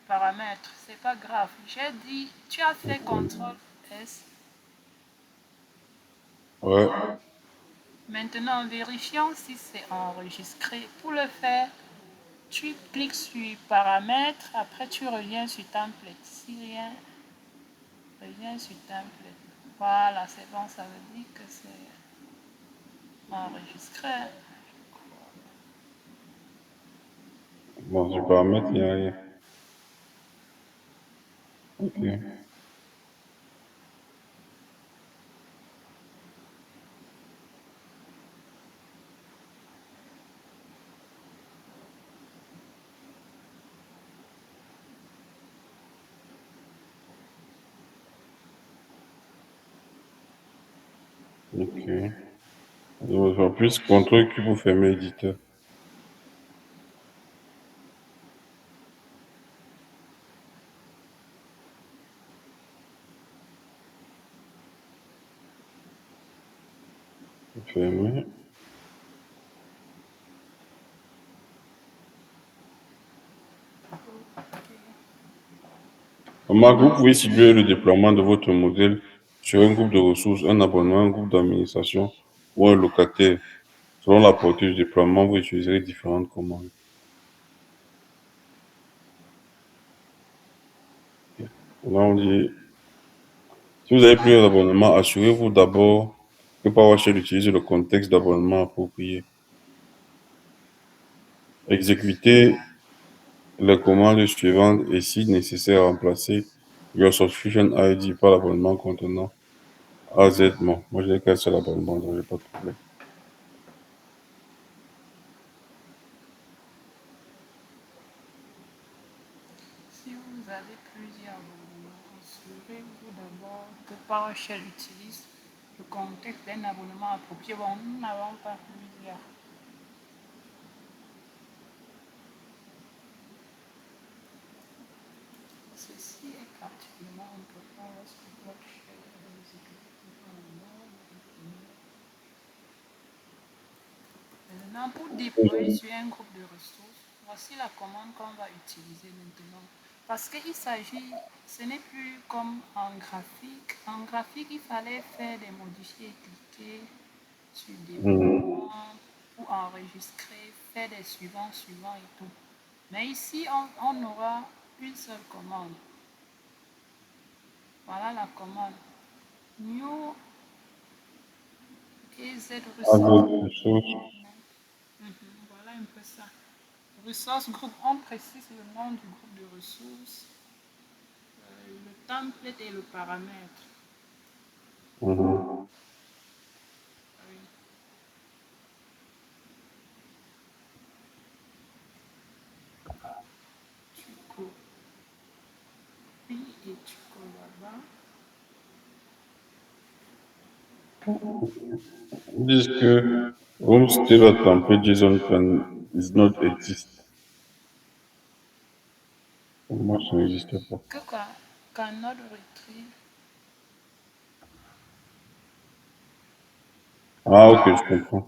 paramètre. C'est pas grave. J'ai dit, tu as fait CTRL S.
Ouais.
Maintenant, vérifions si c'est enregistré. Pour le faire, tu cliques sur paramètres, après tu reviens sur template. Si rien, reviens sur template. Voilà, c'est bon, ça veut dire que c'est enregistré.
Bon, je vais pas mettre, il n'y a rien. Ok. Ok. En plus, CTRL Q pour fermer l'éditeur. Fermer. Remarque, vous pouvez cibler le déploiement de votre modèle sur un groupe de ressources, un abonnement, un groupe d'administration ou un locataire. Selon la portée du déploiement, vous utiliserez différentes commandes. Là, on dit, si vous avez plusieurs abonnements, assurez-vous d'abord que PowerShell utilise le contexte d'abonnement approprié. Exécutez les commandes suivantes et si nécessaire, remplacez your subscription ID par l'abonnement contenant AZ. Bon, moi j'ai qu'un seul abonnement, donc j'ai pas de problème.
Si vous avez plusieurs abonnements, assurez-vous d'abord que PowerShell utilise le contexte d'un abonnement approprié. Bon, nous n'avons pas plusieurs. Ceci est particulièrement important lorsque PowerShell est exécuté en mode. Maintenant, pour déployer sur un groupe de ressources, voici la commande qu'on va utiliser maintenant. Parce qu'il s'agit, ce n'est plus comme en graphique. En graphique, il fallait faire des modifiés, cliquer sur déploiement pour enregistrer, faire des suivants et tout. Mais ici, on aura une seule commande. Voilà la commande. New EZ
Ressources.
Voilà un peu ça. Ressources groupe, on précise le nom du groupe de ressources, le template et le paramètre.
Mhm.
Oui. Tu copies et tu colles là-bas.
Ils disent que room still a template JSON is not exist. Pour moi, ça n'existe pas.
Que quoi? Cannot retrieve.
Ah, ok, je comprends.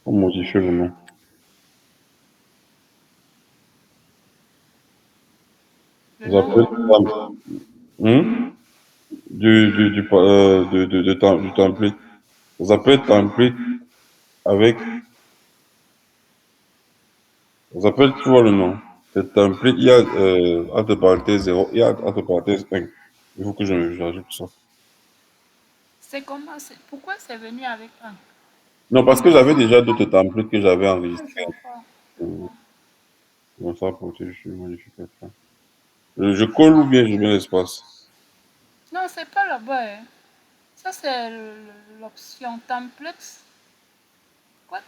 On modifie le nom.
Le
Ça peut
nom
être du template. Ça peut être template avec, ça s'appelle, tu vois le nom. Le template, il y a entre parenthèses 0, il y a entre parenthèses 1. Il faut que j'ajoute ça.
C'est comment, pourquoi c'est venu avec un?
Non, parce que j'avais déjà d'autres templates que j'avais
Ah,
enregistrés.
je vois.
Euh, Comme ça, pour sur modification. Je colle ou bien je mets l'espace.
Non, c'est pas là-bas, hein. Ça, c'est l'option templates. Quoi?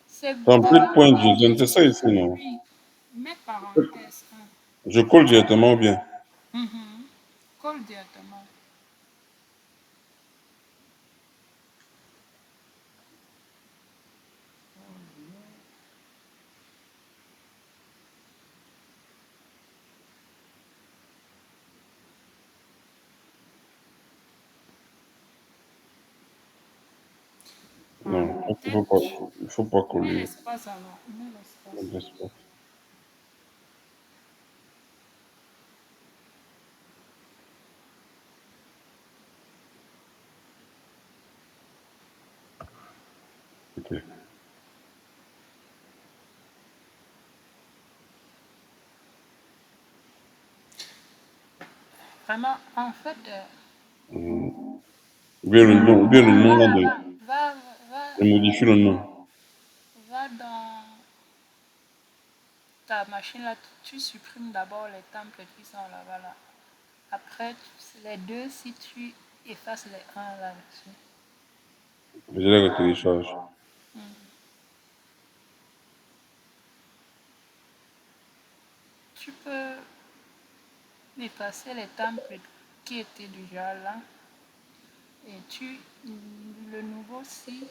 C'est
Template.json, c'est ça ici, non?
oui. Mets parenthèse
Je colle directement ou bien.
1. Colle directement.
Non,
Peut-être.
il faut pas
Mets
coller.
l'espace alors. Mets l'espace.
L'espace. Ok.
Vraiment, en fait,
Ou bien le nom
va
là
là-bas.
je modifie le nom.
Va dans ta machine là. Tu supprimes d'abord les templates qui sont là-bas là. Après, les deux, si tu effaces les 1 là-dessus.
Je les télécharge.
Tu peux effacer les templates qui étaient déjà là. Et le nouveau si.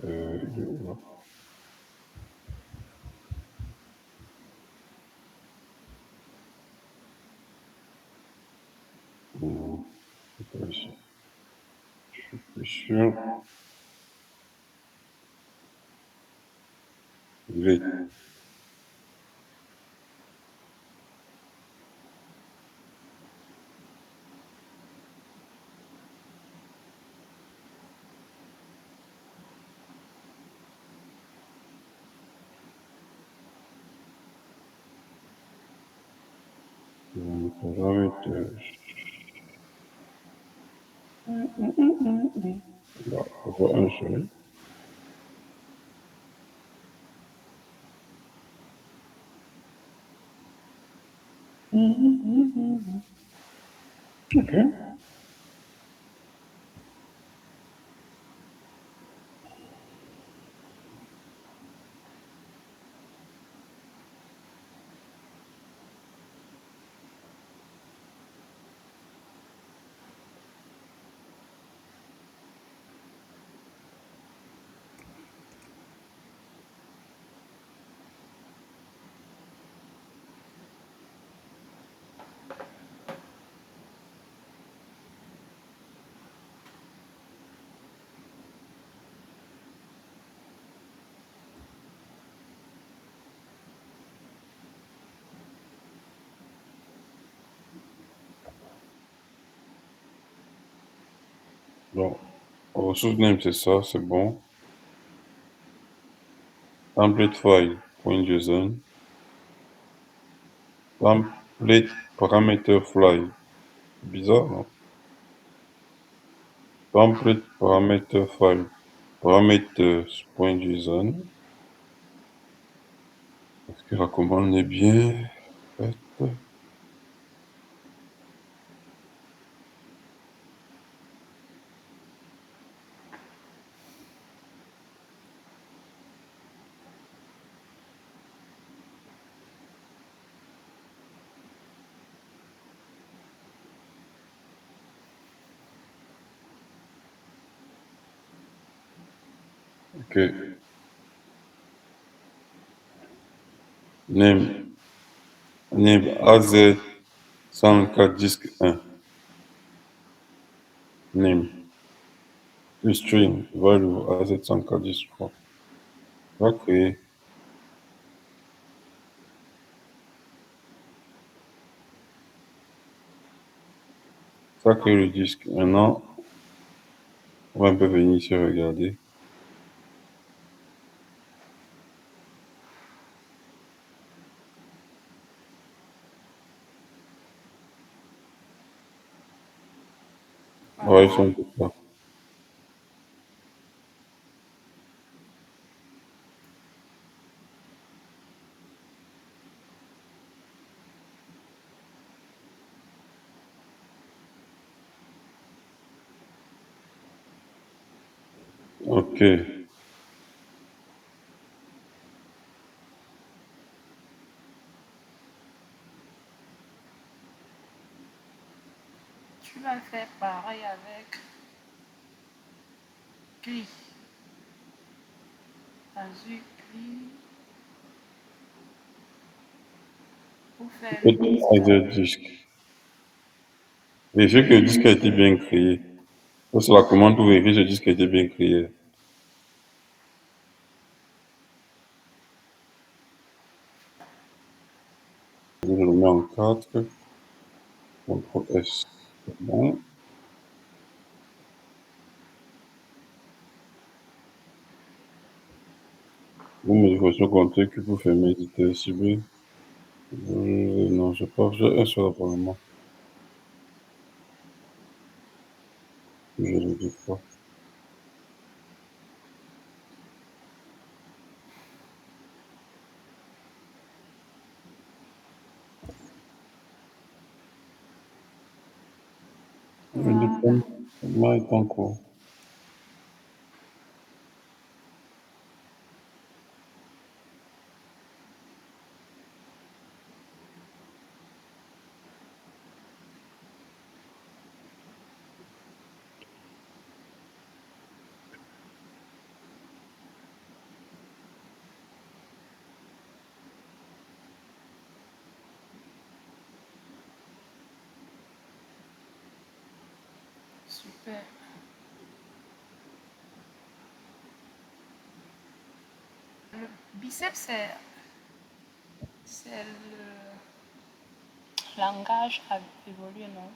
Il est où, là? Non, c'est pas ici. Je suis sûr. Il est. Paramètres. Là, on voit un seul. Ok. Bon. Ressource name, c'est ça, c'est bon. Template file, .json. Template parameter file. Bizarre, non? Template parameter file. Parameters.json. Est-ce que la commande est bien faite? Ok. Name. Nib AZ104 disque 1. Name. String. Value AZ104 disque 3. Va créer. Ça crée le disque. Maintenant, on va un peu venir ici regarder. Ouais, ils sont tous là. Ok.
Tu vas faire pareil avec CLI. Azure CLI pour faire le disque.
AZ disque. Vérifiez que le disque a été bien créé. Ça, c'est la commande pour vérifier que le disque a été bien créé. Je le mets en 4. CTRL S. Bon. Bon, modification comptée que pour fermer, éditer, cibler. Non, je sais pas, j'ai un seul apparemment. Je ne dis pas. Le
Voilà.
diplôme est en cours.
Super. Le biceps, c'est le langage à évoluer, non?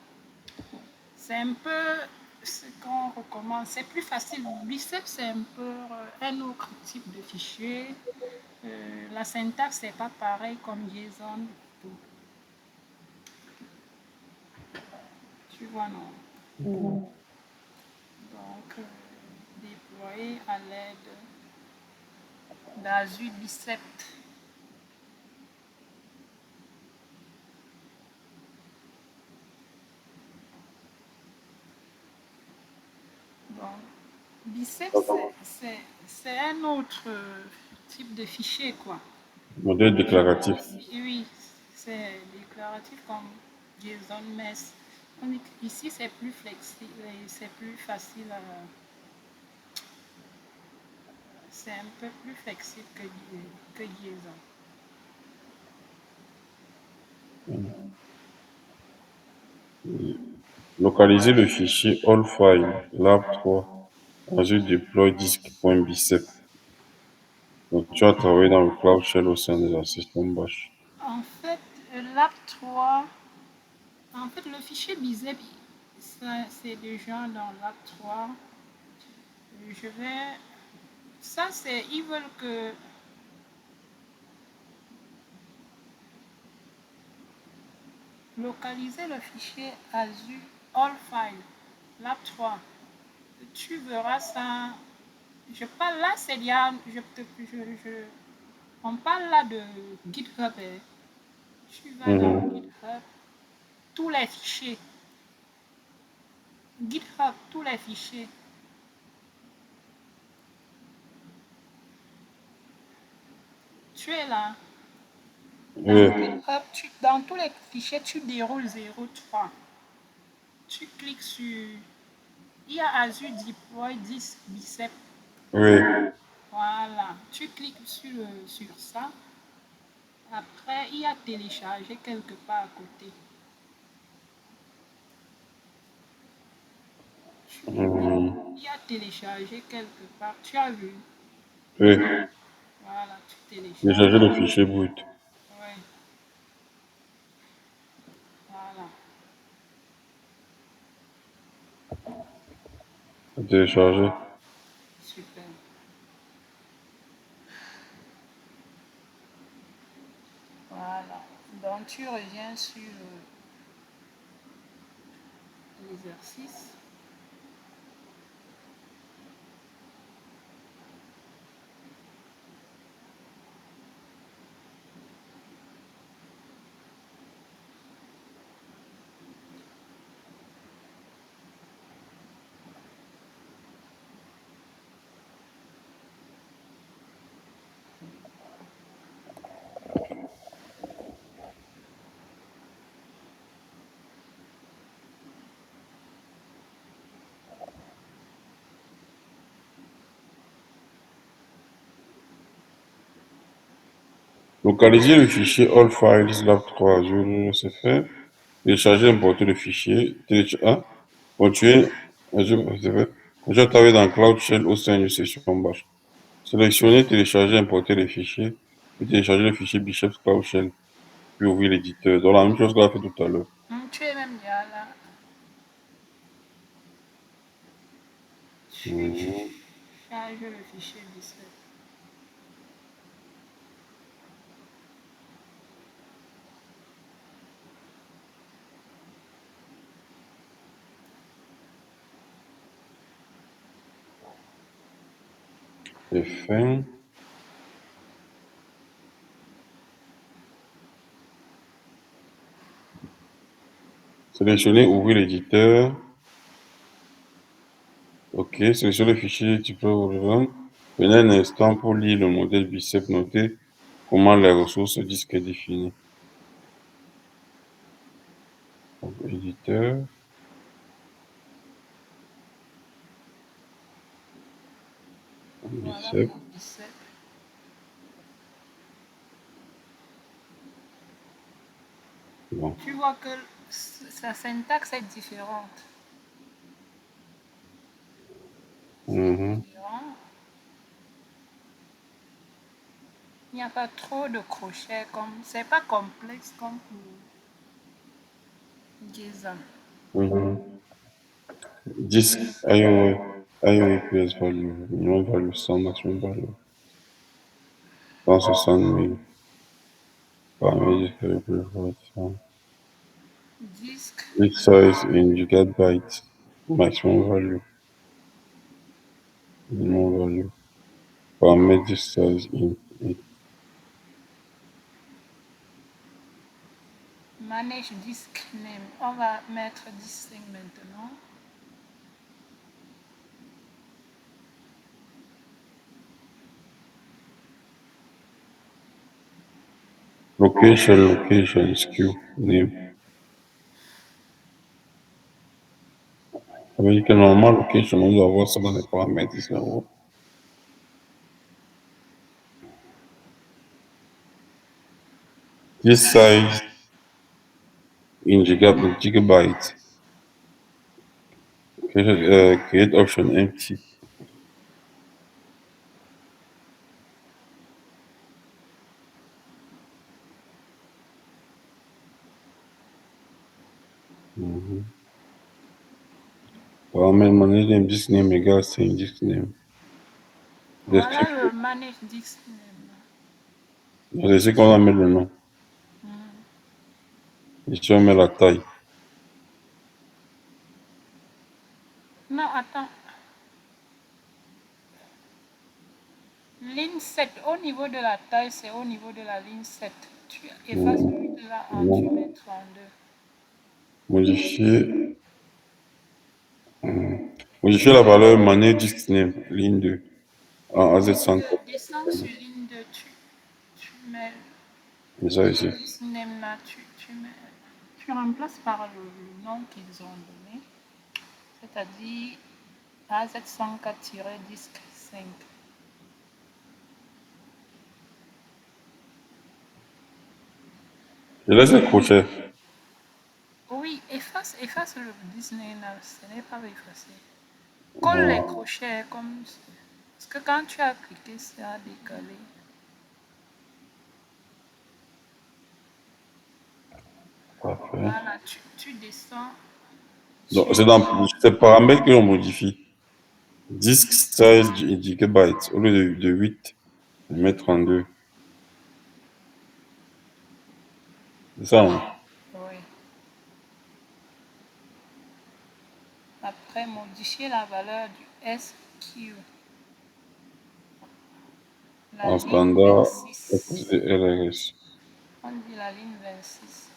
C'est un peu ce qu'on recommande. C'est plus facile. Biceps, c'est un peu un autre type de fichier. La syntaxe n'est pas pareil comme JSON. Tu vois, non? Donc, déployer à l'aide d'Azure Bicep. Bon, Bicep, c'est un autre type de fichier, quoi.
Modèle déclaratif.
Oui, c'est déclaratif comme JSON, mais ici c'est plus flexible et c'est plus facile à. C'est un peu plus flexible que JSON.
Localiser le fichier all file lab3 Azure deploy disk.bicep. Donc, tu as travaillé dans le Cloud Shell au sein de la système Bash.
En fait, lab3, en fait, le fichier Bizep, c'est déjà dans lab3. Je vais. Ça, c'est. Ils veulent que. Localiser le fichier Azure All File, lab3. Tu verras ça. Je parle là, c'est bien. On parle là de GitHub. Tu vas dans GitHub, tous les fichiers. GitHub, tous les fichiers. Tu es là. Dans GitHub, dans tous les fichiers, tu déroules 03. Tu cliques sur. Il y a Azure Deploy 10 Bicep.
Oui.
Voilà. Tu cliques sur ça. Après, il y a télécharger quelque part à côté.
Mhm.
Il y a télécharger quelque part. Tu as vu?
Oui,
Voilà, tu télécharges.
télécharger le fichier brut.
Ouais, voilà.
Télécharger.
Super. Voilà. Donc, tu reviens sur l'exercice.
Localiser le fichier All Files Lab 3. C'est fait. Télécharger, importer le fichier. Hein? Continuer. C'est fait. Je travaille dans Cloud Shell au sein d'une session bash. Sélectionner, télécharger, importer les fichiers. Puis télécharger le fichier Bishop Cloud Shell. Puis ouvrir l'éditeur. Donc la même chose qu'on a fait tout à l'heure.
Tu es même déjà là. Tu
Mhm.
charges le fichier 17.
C'est fait. Sélectionner, ouvrir l'éditeur. OK, sélectionner le fichier type Prenez un instant pour lire le modèle Bicep noté. Comment les ressources disques est définies. Donc, éditeur,
Voilà
Bicep.
mon 17.
Bon.
Tu vois que sa syntaxe est différente. C'est
Mhm.
différent. Il n'y a pas trop de crochets comme. C'est pas complexe comme pour JSON.
Mhm. Disk IO EPS value. Minimum value 100, maximum value 160 000. Paramètres disque.
Disque.
Each size in gigabytes. Maximum value. Minimum value. Paramètre disk size in.
Manage disk name. On va mettre disk name maintenant.
Location, SKU, name. Ça veut dire que normalement, location, on doit avoir ça dans les paramètres ici en haut. This size in gigabytes. Create option empty. Mhm. Paramètre manage name, disk name égale string disk name.
Voilà
Description.
le manage disk name.
C'est ce qu'on va mettre le nom. Ici, on met la taille.
Non, attends. Ligne 7, au niveau de la taille, c'est au niveau de la ligne 7. Tu effaces celui de là, tu
Non.
mets 32.
Modifier. Modifier la valeur manage disk name, ligne 2. En AZ100.
Descends sur ligne 2, tu mets
C'est ça ici.
disk name là, tu remplaces par le nom qu'ils ont donné, c'est-à-dire AZ104-disque 5.
Je laisse les crochets.
Oui, efface le Disney là, ce n'est pas effacé. Colle les
Bon,
crochets comme... Parce que quand tu as cliqué, ça a décalé.
parfait.
Voilà, tu descends
Donc,
sur...
c'est dans ces paramètres que l'on modifie. Disque 16 gigabytes au lieu de 8, je mets 32. C'est ça, hein?
Oui. Après, modifier la valeur du SQ, la
En
ligne
standard,
26.
LRS.
On dit la ligne 26.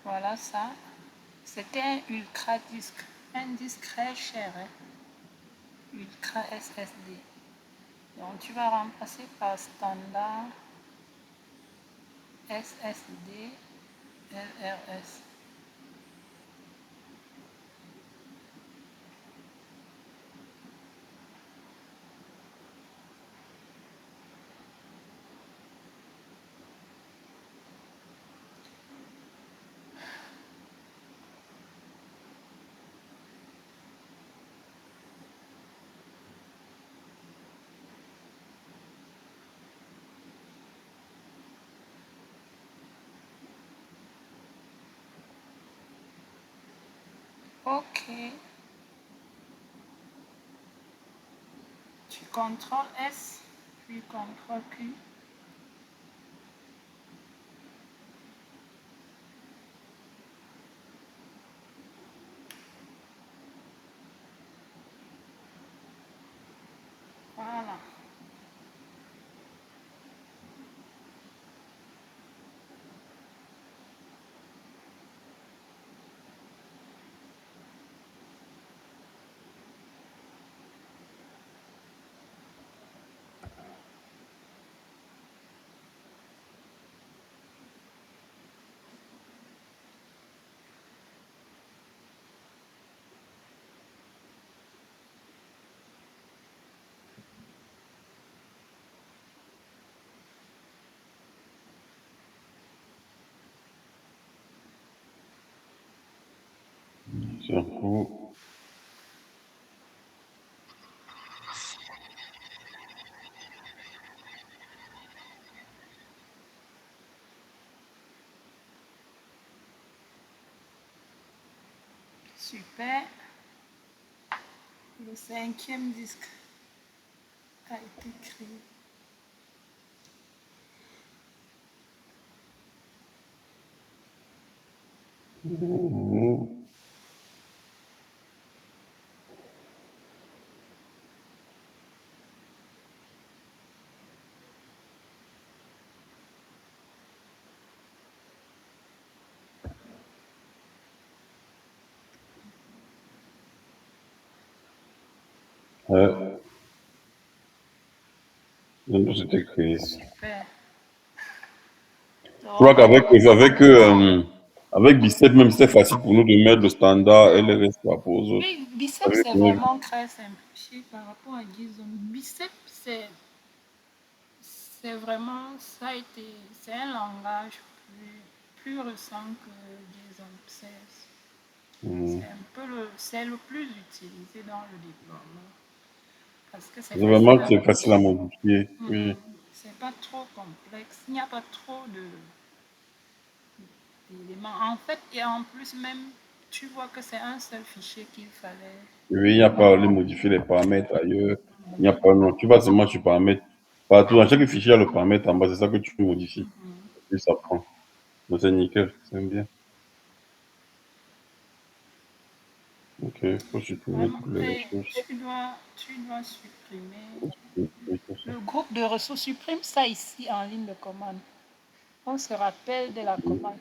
Voilà ça. C'était un ultra disque. Un disque très cher, hein? Ultra SSD. Donc tu vas remplacer par standard SSD LRS. Ok. Tu contrôles S, puis contrôle Q. Voilà.
C'est un coup.
Super. Le cinquième disque a été créé.
Ouais, c'était créé.
Super.
Je crois
Donc,
avec Bicep, même c'était facile pour nous de mettre le standard LRS par rapport aux autres.
oui, biceps,
Avec
c'est
le-
vraiment très simplifié par rapport à Gizon. Biceps, c'est vraiment, ça a été, c'est un langage plus récent que Gizon.
Hmm.
C'est le plus utilisé dans le déploiement parce que c'est
C'est
facile
vraiment que
à
c'est facile à
modifier.
modifier. Oui.
C'est pas trop complexe, il n'y a pas trop d'éléments. En fait, et en plus même, tu vois que c'est un seul fichier qu'il fallait.
Oui, il n'y a pas à aller modifier les paramètres ailleurs. Il n'y a pas, non. Tu vas seulement sur paramètres. Partout, dans chaque fichier, il y a le paramètre en bas. C'est ça que tu modifies. Et puis ça prend. Donc c'est nickel. C'est bien. Ok, il faut supprimer toutes les
Après,
choses.
tu dois supprimer
Oui, tout ça.
le groupe de ressources. Supprime ça ici en ligne de commande. On se rappelle de la commande.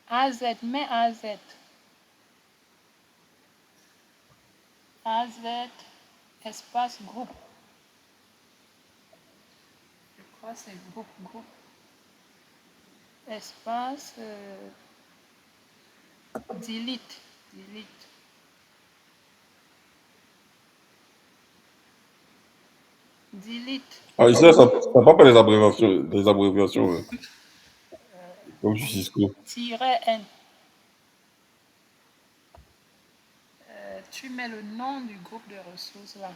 AZ, mets AZ. AZ, espace groupe. Je crois que c'est groupe, espace Delete. Delete. Delete.
Ah, ici, ça n'a pas les abréviations, des abréviations, ouais. Comme sur Cisco.
Tiret N. Tu mets le nom du groupe de ressources là.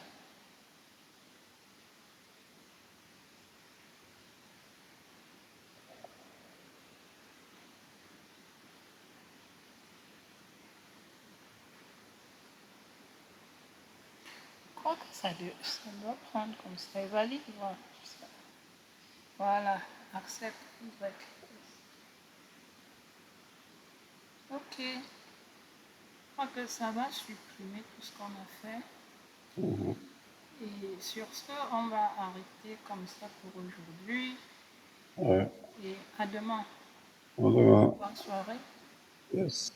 Je crois que ça doit prendre comme ça. Valide, voilà. Voilà. Accepte. Ok. Je crois que ça va supprimer tout ce qu'on a fait.
Mhm.
Et sur ce, on va arrêter comme ça pour aujourd'hui.
Ouais.
Et à demain.
On verra.
Bonne soirée.
Yes.